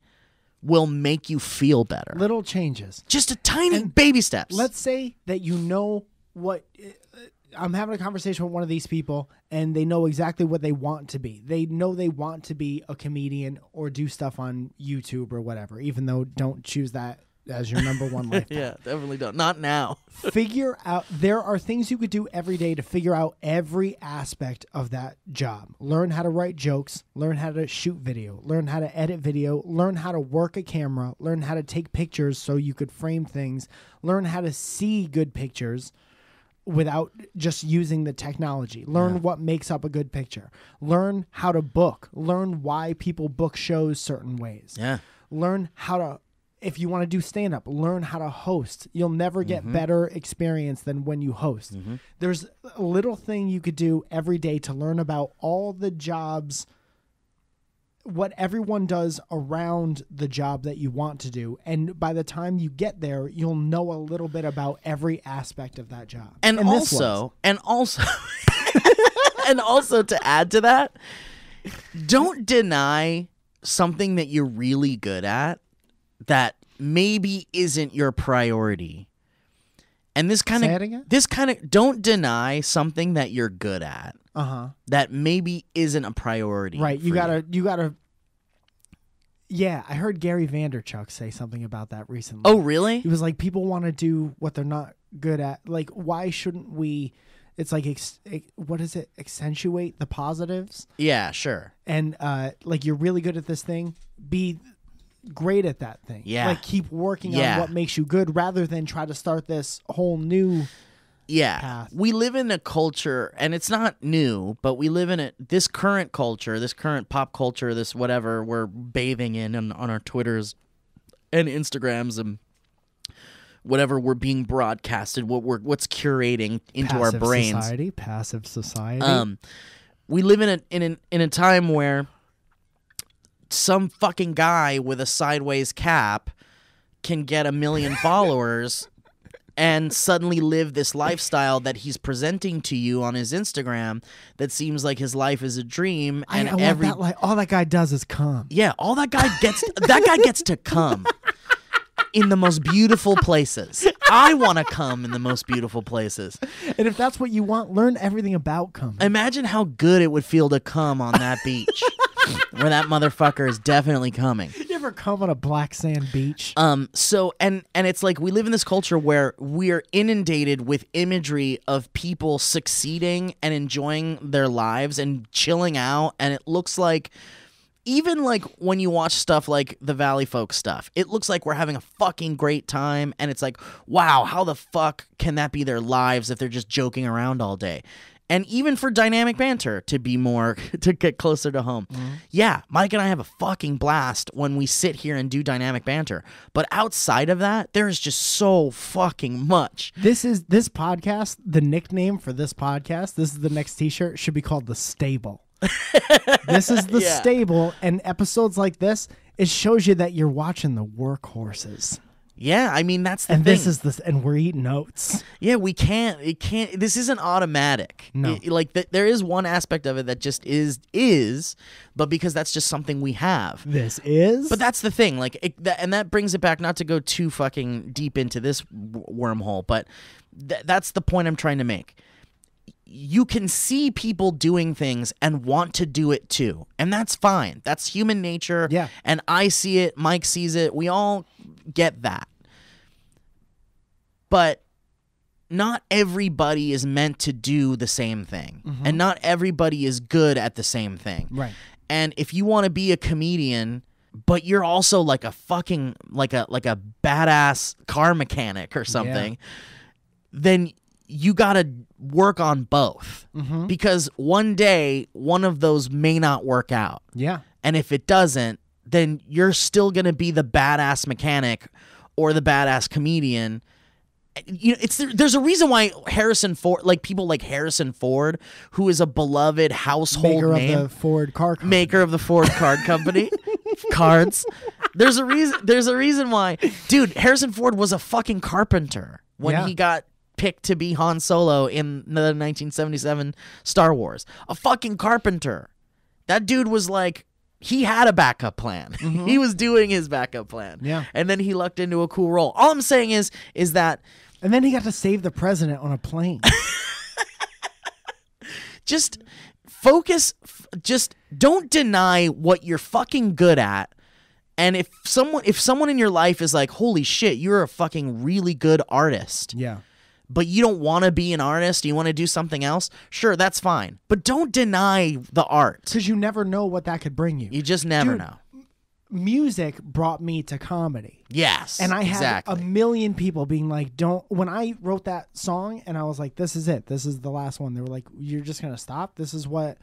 will make you feel better. Little changes. Just a tiny baby steps. Let's say that you know what... I'm having a conversation with one of these people and they know exactly what they want to be. They know they want to be a comedian or do stuff on YouTube or whatever, even though don't choose that as your number one life path. Yeah, definitely don't. Not now. Figure out, there are things you could do every day to figure out every aspect of that job. Learn how to write jokes, learn how to shoot video, learn how to edit video, learn how to work a camera, learn how to take pictures so you could frame things, learn how to see good pictures without just using the technology. Learn what makes up a good picture. Learn how to book. Learn why people book shows certain ways. Yeah. Learn how to, if you want to do stand-up, learn how to host. You'll never get better experience than when you host. There's a little thing you could do every day to learn about all the jobs, what everyone does around the job that you want to do. And by the time you get there, you'll know a little bit about every aspect of that job. And also and also to add to that, don't deny something that you're really good at that maybe isn't your priority. And this kind of don't deny something that you're good at. That maybe isn't a priority. Right. You gotta Yeah, I heard Gary Vanderchuk say something about that recently. Oh, really? He was like, people want to do what they're not good at. Like, why shouldn't we? It's like, what is it? Accentuate the positives. Yeah, sure. And like, you're really good at this thing. Be great at that thing. Yeah. Like, keep working on what makes you good rather than try to start this whole new path. We live in a culture, and it's not new, but we live in this current culture, this current pop culture, this whatever we're bathing in on our Twitters and Instagrams and whatever we're being broadcasted, what's curating into our brains. Passive society. We live in a time where some fucking guy with a sideways cap can get 1 million followers and suddenly live this lifestyle that he's presenting to you on his Instagram that seems like his life is a dream. And all that guy does is come. Yeah, all that guy gets to come in the most beautiful places. I want to come in the most beautiful places. And if that's what you want, learn everything about coming. Imagine how good it would feel to come on that beach where that motherfucker is definitely coming. You ever come on a black sand beach? So and it's like we live in this culture where we're inundated with imagery of people succeeding and enjoying their lives and chilling out, and it looks like, even like when you watch stuff like the Valley Folk stuff, it looks like we're having a fucking great time, and it's like, wow, how the fuck can that be their lives if they're just joking around all day? And even for Dynamic Banter, to get closer to home. Mm-hmm. Yeah, Mike and I have a fucking blast when we sit here and do Dynamic Banter. But outside of that, there's just so fucking much. This podcast, the nickname for this podcast, this is the next t-shirt, should be called The Stable. This is the stable, and episodes like this, it shows you that you're watching the workhorses. Yeah, I mean, that's the and thing. And we're eating oats. Yeah, it can't, this isn't automatic. No. There is one aspect of it that just is, but because that's just something we have. This is? But that's the thing, and that brings it back, not to go too fucking deep into this wormhole, but that's the point I'm trying to make. You can see people doing things and want to do it too. And that's fine. That's human nature. Yeah. And I see it. Mike sees it. We all get that. But not everybody is meant to do the same thing. Mm-hmm. And not everybody is good at the same thing. Right. And if you want to be a comedian, but you're also like a fucking, like a badass car mechanic or something, then you got to work on both. Mm-hmm. Because one day, one of those may not work out. Yeah. And if it doesn't, then you're still going to be the badass mechanic or the badass comedian. You know, there's a reason why Harrison Ford, like people like Harrison Ford, who is a beloved household maker name, of the Ford car company. Maker of the Ford card company, cards. There's a reason why, dude. Harrison Ford was a fucking carpenter when he got picked to be Han Solo in the 1977 Star Wars. A fucking carpenter. That dude was like, he had a backup plan. Mm-hmm. He was doing his backup plan. Yeah. And then he lucked into a cool role. All I'm saying is that... And then he got to save the president on a plane. Just focus. Just don't deny what you're fucking good at. And if someone in your life is like, holy shit, you're a fucking really good artist. Yeah. But you don't want to be an artist, you want to do something else, sure, that's fine. But don't deny the art. Because you never know what that could bring you. You just never know. Music brought me to comedy. Yes, and I had a million people being like, when I wrote that song and I was like, this is it. This is the last one. They were like, you're just going to stop? This is what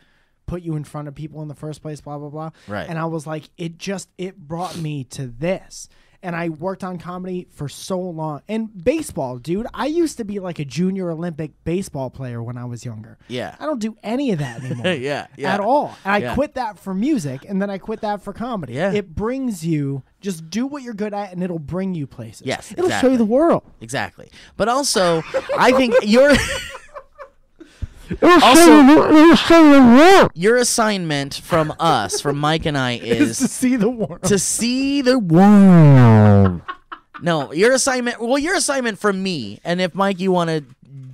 put you in front of people in the first place, blah, blah, blah. Right. And I was like, it brought me to this. And I worked on comedy for so long. And baseball, dude, I used to be like a junior Olympic baseball player when I was younger. Yeah. I don't do any of that anymore. yeah. At all. And I quit that for music, and then I quit that for comedy. Yeah. It brings you, just do what you're good at, and it'll bring you places. Yes, It'll show you the world. Exactly. But also, I think you're... your assignment from us, from Mike and I, is to see the world. To see the world. No, your assignment from me, and if Mike, you want to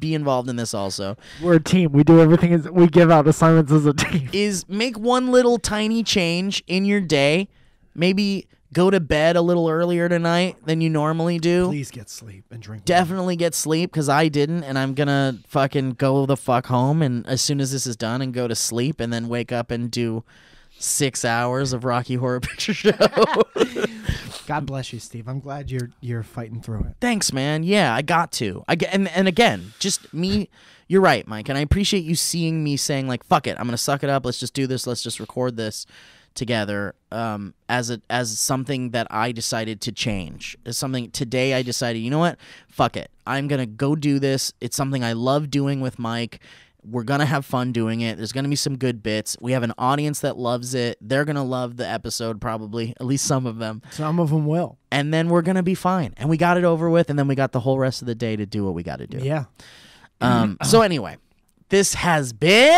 be involved in this also. We're a team. We do everything. We give out assignments as a team. Is make one little tiny change in your day Maybe go to bed a little earlier tonight than you normally do. Please get sleep and drink. Definitely get sleep, because I didn't, and I'm gonna fucking go the fuck home and as soon as this is done and go to sleep and then wake up and do 6 hours of Rocky Horror Picture Show. God bless you, Steve. I'm glad you're fighting through it. Thanks, man. Yeah, I got to. And again, just me. You're right, Mike, and I appreciate you seeing me saying like, "Fuck it, I'm gonna suck it up. Let's just do this. Let's just record this together." As something that I decided to change. As something today I decided, you know what? Fuck it. I'm gonna go do this. It's something I love doing with Mike. We're going to have fun doing it. There's going to be some good bits. We have an audience that loves it. They're going to love the episode probably, at least some of them. Some of them will. And then we're going to be fine. And we got it over with, and then we got the whole rest of the day to do what we got to do. Yeah. So anyway, this has been...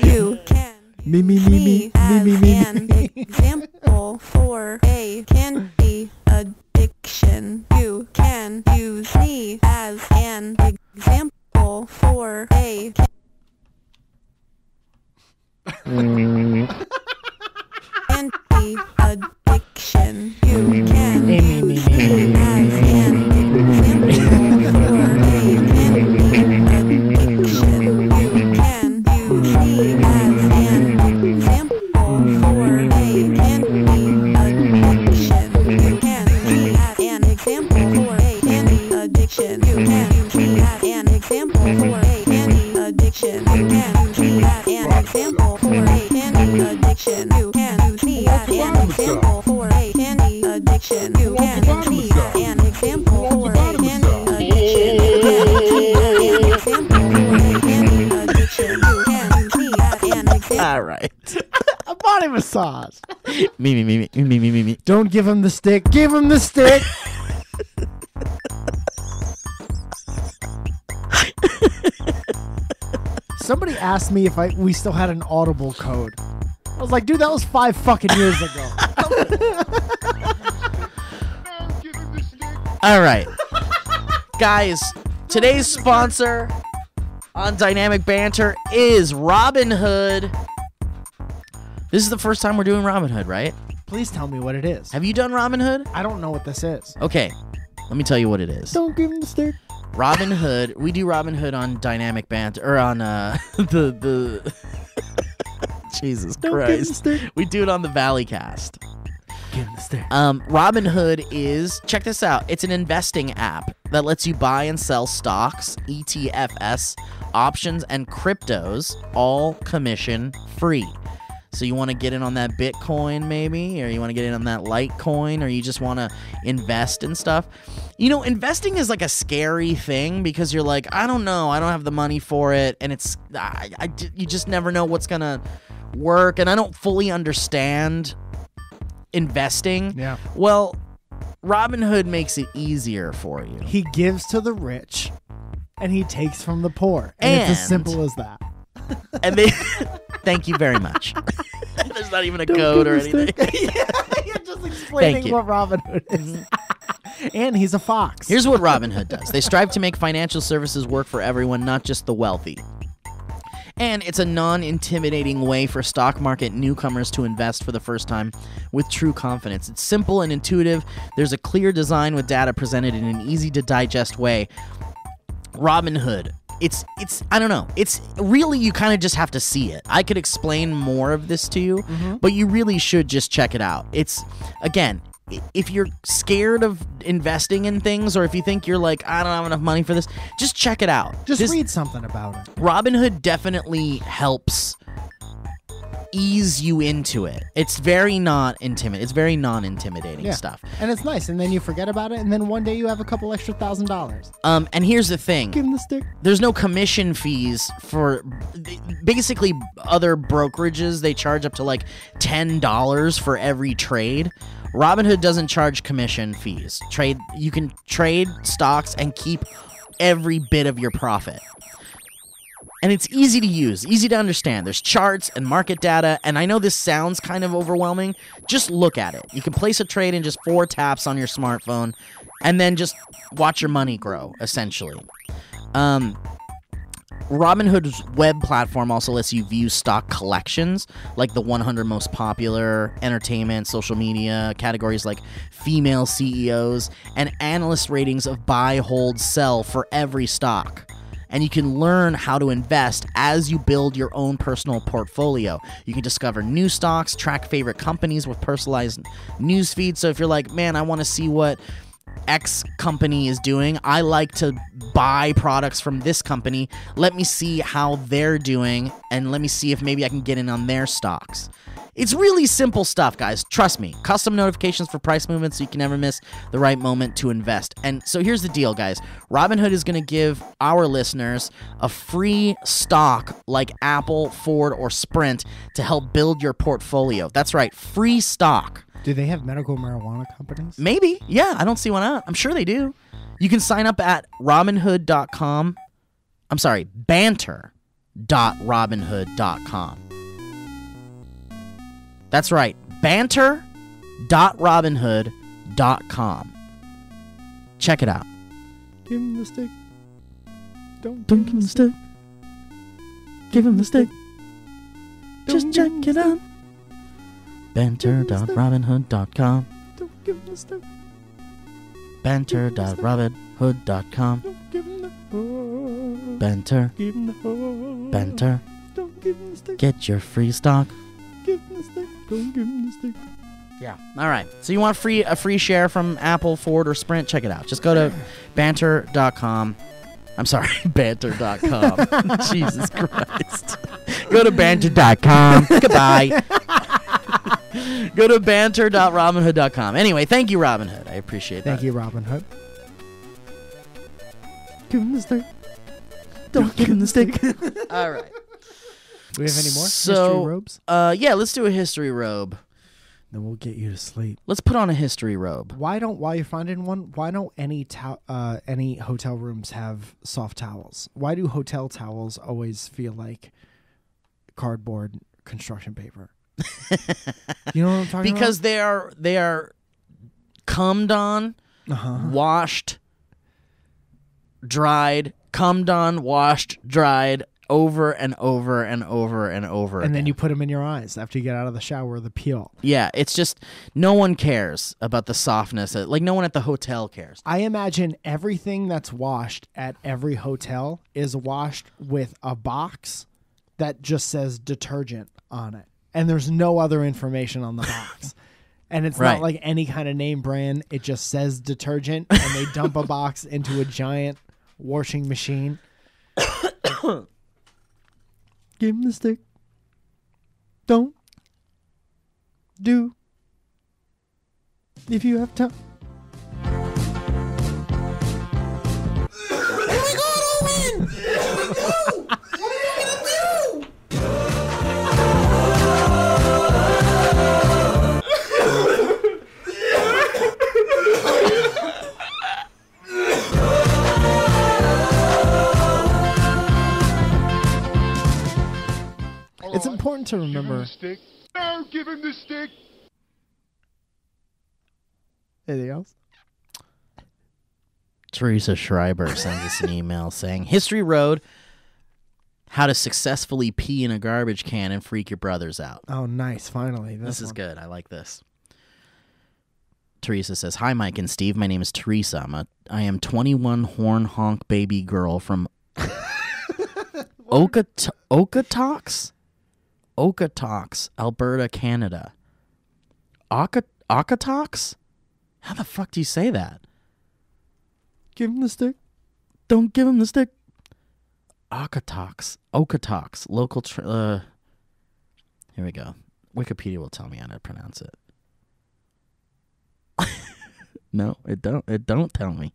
You can me, as an example for a candy addiction. You can use me as an example for a candy addiction. You can use me as an example for a candy addiction. You can use me as an example for a candy addiction. You can use me as an example for a candy addiction. You can use me as an example for a candy addiction. You can use me as an example for a candy addiction. You can use me as an example for a candy addiction. You can use me as an example for a candy addiction. You can use me as an example for a candy addiction. You can use me as an example. All right. A body massage. Me. Don't give him the stick. Give him the stick. Somebody asked me if we still had an Audible code. I was like, dude, that was 5 fucking years ago. All right. Guys, today's sponsor on Dynamic Banter is Robinhood. This is the first time we're doing Robinhood, right? Please tell me what it is. Have you done Robinhood? I don't know what this is. Okay, let me tell you what it is. Don't give him the stick. Robinhood, we do Robinhood on Dynamic Banter, or on the Jesus Don't give him the Christ. stick. We do it on the Valleycast. Give him the stick. Robinhood is, check this out, it's an investing app that lets you buy and sell stocks, ETFs, options, and cryptos, all commission free. So you want to get in on that Bitcoin maybe, or you want to get in on that Litecoin, or you just want to invest in stuff. You know, investing is like a scary thing because you're like, I don't know, I don't have the money for it, and it's you just never know what's going to work, and I don't fully understand investing. Yeah. Well, Robinhood makes it easier for you. He gives to the rich, and he takes from the poor. And it's as And- simple as that. And they thank you very much. There's not even a code or anything. You're just explaining Thank you. what Robinhood is. And he's a fox. Here's what Robinhood does. They strive to make financial services work for everyone, not just the wealthy. And it's a non-intimidating way for stock market newcomers to invest for the first time with true confidence. It's simple and intuitive. There's a clear design with data presented in an easy-to-digest way. Robinhood. It's I don't know. It's really, you kind of just have to see it. I could explain more of this to you, but you really should just check it out. It's, again, if you're scared of investing in things, or if you think you're like, I don't have enough money for this, just check it out. Just read something about it. Robinhood definitely helps ease you into it. It's very It's very non-intimidating stuff. And it's nice. And then you forget about it. And then one day you have a couple extra $1,000. And here's the thing. Give him the stick. There's no commission fees for basically other brokerages. They charge up to like $10 for every trade. Robinhood doesn't charge commission fees. You can trade stocks and keep every bit of your profit. And it's easy to use, easy to understand. There's charts and market data, and I know this sounds kind of overwhelming. Just look at it. You can place a trade in just 4 taps on your smartphone, and then just watch your money grow, essentially. Robinhood's web platform also lets you view stock collections, like the 100 most popular entertainment, social media categories like female CEOs, and analyst ratings of buy, hold, sell for every stock. And you can learn how to invest as you build your own personal portfolio. You can discover new stocks, track favorite companies with personalized news feeds. So if you're like, man, I want to see what X company is doing, I like to buy products from this company, let me see how they're doing, and let me see if maybe I can get in on their stocks. It's really simple stuff, guys. Trust me. Custom notifications for price movements so you can never miss the right moment to invest. And so here's the deal, guys. Robinhood is going to give our listeners a free stock like Apple, Ford, or Sprint to help build your portfolio. That's right, free stock. Do they have medical marijuana companies? Maybe. Yeah, I don't see why not. I'm sure they do. You can sign up at robinhood.com. I'm sorry, banter.robinhood.com. That's right, banter.robinhood.com. Check it out. Give him the stick. Don't give him the stick. Give him the stick. Just check it out. Banter.robinhood.com. Don't give him the stick. Banter.robinhood.com. Don't give him the hoe. Banter. Give him the hoe. Banter. Don't give him the stick. Get your free stock. Give him the stick. Don't give him the stick. Yeah. All right. So you want a free share from Apple, Ford, or Sprint? Check it out. Just go to banter.com. I'm sorry, banter.com. Jesus Christ. Go to banter.com. Goodbye. Go to banter.robinhood.com. Anyway, thank you, Robinhood. I appreciate that. Thank you, Robinhood. Give him the stick. Don't give him the stick. All right. Do we have any more history robes? Yeah, let's do a history robe. Then we'll get you to sleep. Let's put on a history robe. While you're finding one, why don't any hotel rooms have soft towels? Why do hotel towels always feel like cardboard construction paper? You know what I'm talking because about? they are cummed on, washed, dried, cummed on, washed, dried, over and over and over and over and again. then you put them in your eyes after you get out of the shower or the peel. Yeah, it's just no one cares about the softness. Like no one at the hotel cares. I imagine everything that's washed at every hotel is washed with a box that just says detergent on it. And there's no other information on the box. And it's Right. not like any kind of name brand. It just says detergent, and they dump a box into a giant washing machine. Give him the stick. Don't do if you have time. It's important to Give him remember. the stick. No, give him the stick. Anything else? Teresa Schreiber sends us an email saying, History Road, how to successfully pee in a garbage can and freak your brothers out. Oh, nice. Finally. This is good. I like this. Teresa says, Hi, Mike and Steve. My name is Teresa. I am 21 horn honk baby girl from Okotoks, Alberta, Canada. Okotoks? How the fuck do you say that? Give him the stick. Don't give him the stick. Okotoks, local. Here we go. Wikipedia will tell me how to pronounce it. No, it don't. It don't tell me.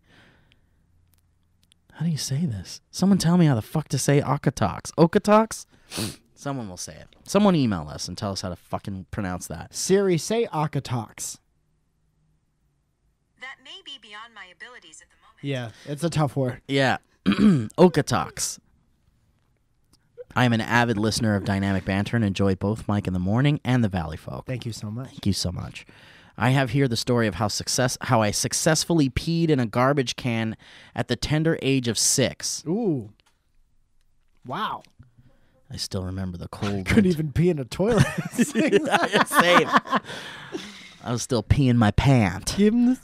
How do you say this? Someone tell me how the fuck to say Okotoks. Okotoks? Someone will say it. Someone email us and tell us how to fucking pronounce that. Siri, say Okotoks. That may be beyond my abilities at the moment. Yeah, it's a tough word. Yeah. Okotoks. I am an avid listener of Dynamic Banter and enjoy both Mike in the Morning and the Valley Folk. Thank you so much. Thank you so much. I have here the story of how I successfully peed in a garbage can at the tender age of 6. Ooh. Wow. I still remember the cold. Couldn't even pee in a toilet. Same. I was still peeing my pant. Give him this.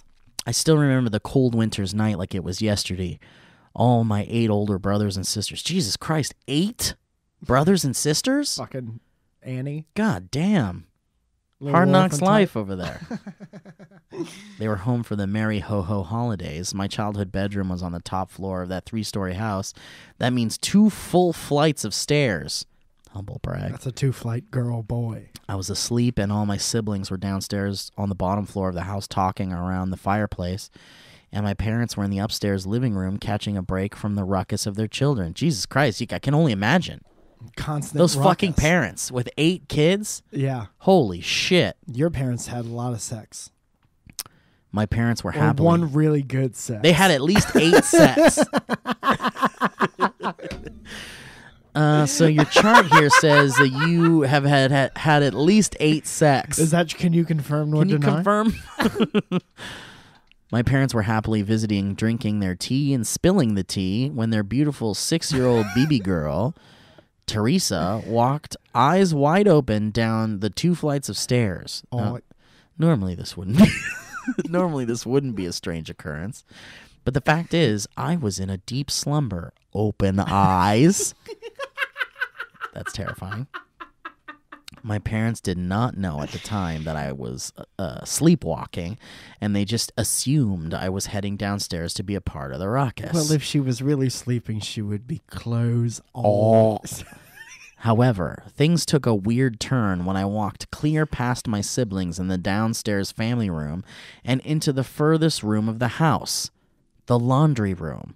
I still remember the cold winter's night like it was yesterday. All my 8 older brothers and sisters. Jesus Christ, 8 brothers and sisters? Fucking Annie. God damn. Little Hard knocks orphan life type. over there. They were home for the merry ho-ho holidays. My childhood bedroom was on the top floor of that 3-story house. That means 2 full flights of stairs. Humble brag. That's a 2-flight girl boy. I was asleep and all my siblings were downstairs on the bottom floor of the house talking around the fireplace. And my parents were in the upstairs living room catching a break from the ruckus of their children. Jesus Christ, I can only imagine. Constant Those fucking ruckus. parents with 8 kids? Yeah. Holy shit. Your parents had a lot of sex. My parents were Or happily... one really good sex. They had at least 8 sets. So your chart here says that you have had at least 8 sex. Is that? Can you confirm or Can you deny? confirm? My parents were happily visiting, drinking their tea and spilling the tea when their beautiful 6-year-old BB girl, Teresa, walked eyes wide open down the 2 flights of stairs. Oh, Normally this wouldn't be normally this wouldn't be a strange occurrence. But the fact is, I was in a deep slumber. Open eyes. That's terrifying. My parents did not know at the time that I was sleepwalking, and they just assumed I was heading downstairs to be a part of the ruckus. well, if she was really sleeping, she would be close all. However, things took a weird turn when I walked clear past my siblings in the downstairs family room and into the furthest room of the house, the laundry room.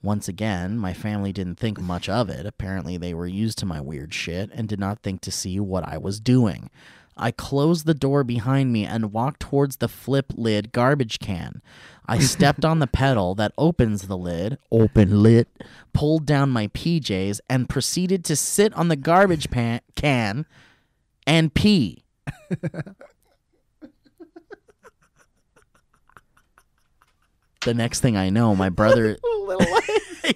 Once again, my family didn't think much of it. Apparently, they were used to my weird shit and did not think to see what I was doing. I closed the door behind me and walked towards the flip lid garbage can. I stepped on the pedal that opens the lid, open lid, pulled down my PJs, and proceeded to sit on the garbage can and pee. The next thing I know, my brother...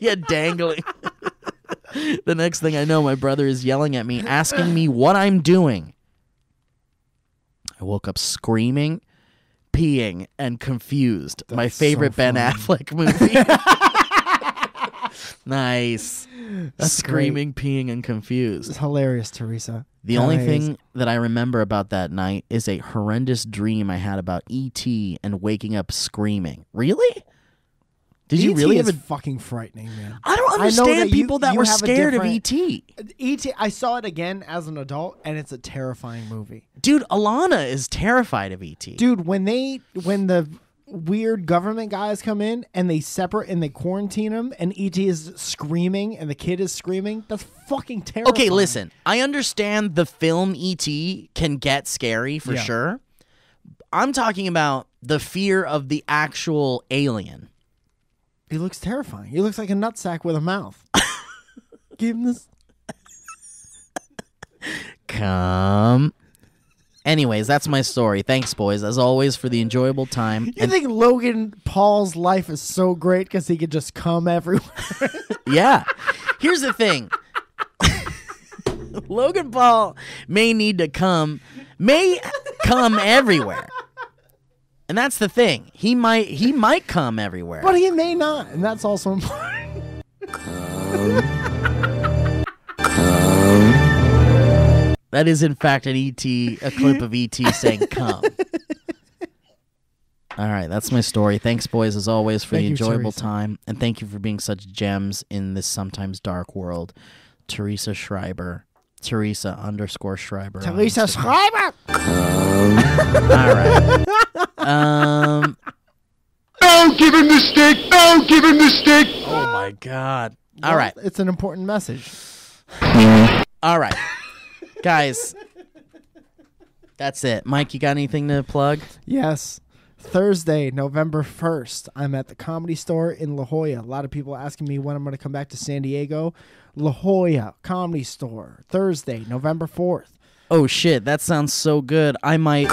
yeah, dangling. The next thing I know, my brother is yelling at me, asking me what I'm doing. I woke up screaming, peeing, and confused. My That's favorite so Ben funny. Affleck movie. Nice. That's Screaming, peeing, and confused. It's hilarious, Teresa. The only Guys, thing that I remember about that night is a horrendous dream I had about E.T. and waking up screaming. Really? Did you E.T. really is have a... fucking frightening, man. I don't I know understand that you- people that you were have a scared of different- E.T. E.T. I saw it again as an adult, and it's a terrifying movie. Dude, Alana is terrified of E.T. Dude, when the weird government guys come in and they separate and they quarantine him, and E.T. is screaming and the kid is screaming, that's fucking terrifying. Okay, listen. I understand the film E.T. can get scary for Yeah. sure. I'm talking about the fear of the actual alien. He looks terrifying. He looks like a nutsack with a mouth. Give him this. Come. Anyways, that's my story. Thanks, boys, as always, for the enjoyable time. You think Logan Paul's life is so great because he could just come everywhere? Yeah. Here's the thing. Logan Paul may come everywhere. And that's the thing. He might come everywhere. But he may not, and that's also important. That is, in fact, a clip of E.T. saying come. All right, that's my story. Thanks, boys, as always, for Thank the you, enjoyable Teresa. time. And thank you for being such gems in this sometimes dark world. Teresa Schreiber. Teresa_Schreiber. on Teresa Instagram. Schreiber! All right. Don't give him the stick! Don't give him the stick! Oh, my God. All right. It's an important message. All right. Guys, that's it. Mike, you got anything to plug? Yes. Thursday, November 1st, I'm at the Comedy Store in La Jolla. A lot of people asking me when I'm going to come back to San Diego. La Jolla Comedy Store, Thursday, November 4th. Oh, shit. That sounds so good. I might...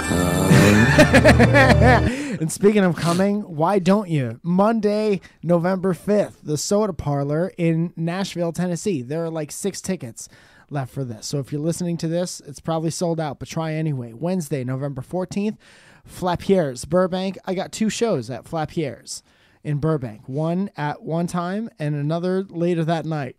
And speaking of coming, why don't you? Monday, November 5th, the Soda Parlor in Nashville, Tennessee. There are like 6 tickets left for this. So if you're listening to this, it's probably sold out, but try anyway. Wednesday, November 14th, Flapier's, Burbank. I got 2 shows at Flapier's in Burbank. One at one time and another later that night.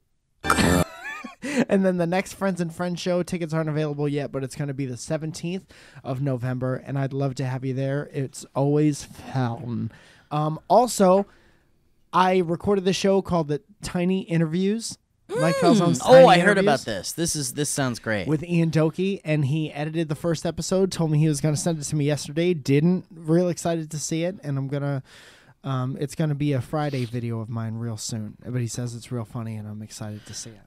And then the next Friends and Friends show, tickets aren't available yet, but it's going to be the 17th of November, and I'd love to have you there. It's always fun. Also, I recorded the show called the Tiny Interviews. Mike Falzone's Tiny I heard Interviews about this. This sounds great. with Ian Doki, and he edited the first episode, told me he was going to send it to me yesterday. Didn't. Real excited to see it, and I'm going to... it's going to be a Friday video of mine real soon, but he says it's real funny, and I'm excited to see it.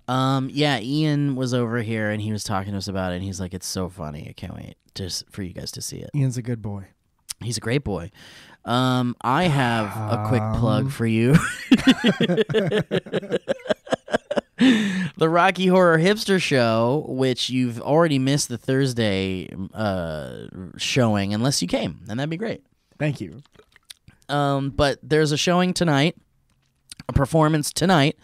Yeah, Ian was over here, and he was talking to us about it, and he's like, it's so funny. I can't wait just for you guys to see it. Ian's a good boy. He's a great boy. I have a quick plug for you. The Rocky Horror Hipster Show, which you've already missed the Thursday showing, unless you came, and that'd be great. Thank you. But there's a showing tonight, a performance tonight,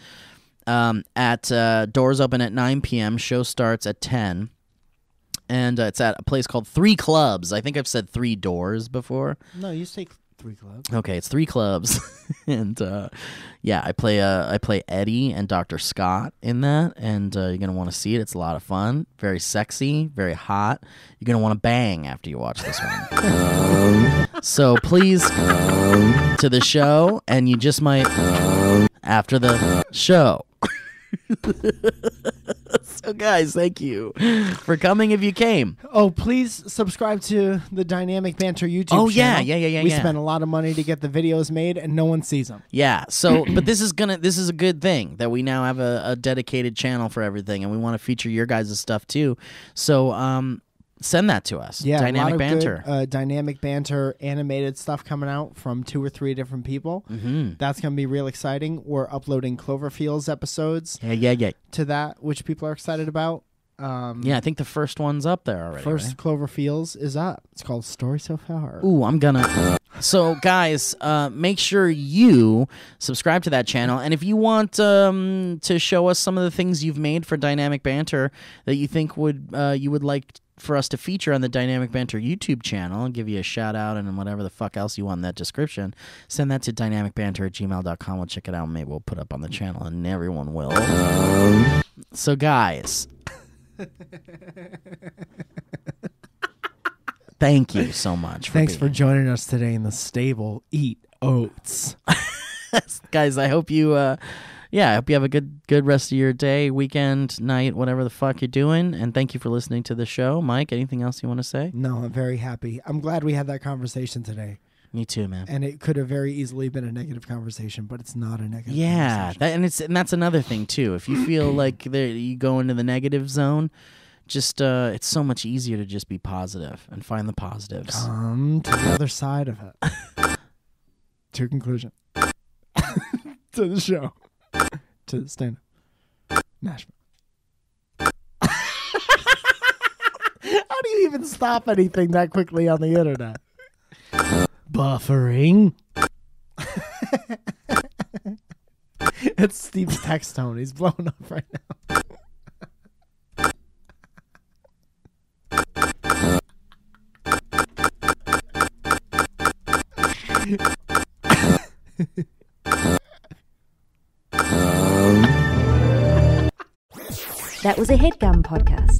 at doors open at 9 p.m. Show starts at 10, and it's at a place called 3 Clubs. I think I've said 3 doors before. No, you say 3 Clubs. Okay, it's 3 Clubs, and yeah, I play Eddie and Dr. Scott in that, and you're gonna want to see it. It's a lot of fun, very sexy, very hot. You're gonna want to bang after you watch this one. So please to the show, and you just might after the show. So guys, thank you for coming if you came. Oh, please subscribe to the Dynamic Banter YouTube channel. Yeah. We spent a lot of money to get the videos made, and no one sees them. Yeah, so but this is a good thing that we now have a dedicated channel for everything, and we want to feature your guys' stuff too. So send that to us. Yeah, Dynamic a lot of Banter. Good, Dynamic Banter animated stuff coming out from 2 or 3 different people. Mm-hmm. That's going to be real exciting. We're uploading Cloverfield's episodes Yeah. to that, which people are excited about. Yeah, I think the first one's up there already. First right? Cloverfields is up. It's called Story So Far. Ooh, I'm gonna. So, guys, make sure you subscribe to that channel, and if you want to show us some of the things you've made for Dynamic Banter that you think you would like for us to feature on the Dynamic Banter YouTube channel and give you a shout out and whatever the fuck else you want in that description, send that to dynamicbanter@gmail.com. We'll check it out and maybe we'll put it up on the channel and everyone will. So guys, thank you so much. Thanks for joining us today in the stable. Eat oats. Guys, I hope you I hope you have a good rest of your day, weekend, night, whatever the fuck you're doing. And thank you for listening to the show. Mike, anything else you want to say? No, I'm very happy. I'm glad we had that conversation today. Me too, man. And it could have very easily been a negative conversation, but it's not a negative conversation. conversation. And that's another thing, too. If you feel like you go into the negative zone, just it's so much easier to just be positive and find the positives. Come to the other side of it. To conclusion. To the show. To the stand-up. Nashville. How do you even stop anything that quickly on the internet? Buffering. It's Steve's text tone. He's blown up right now. That was a HeadGum podcast.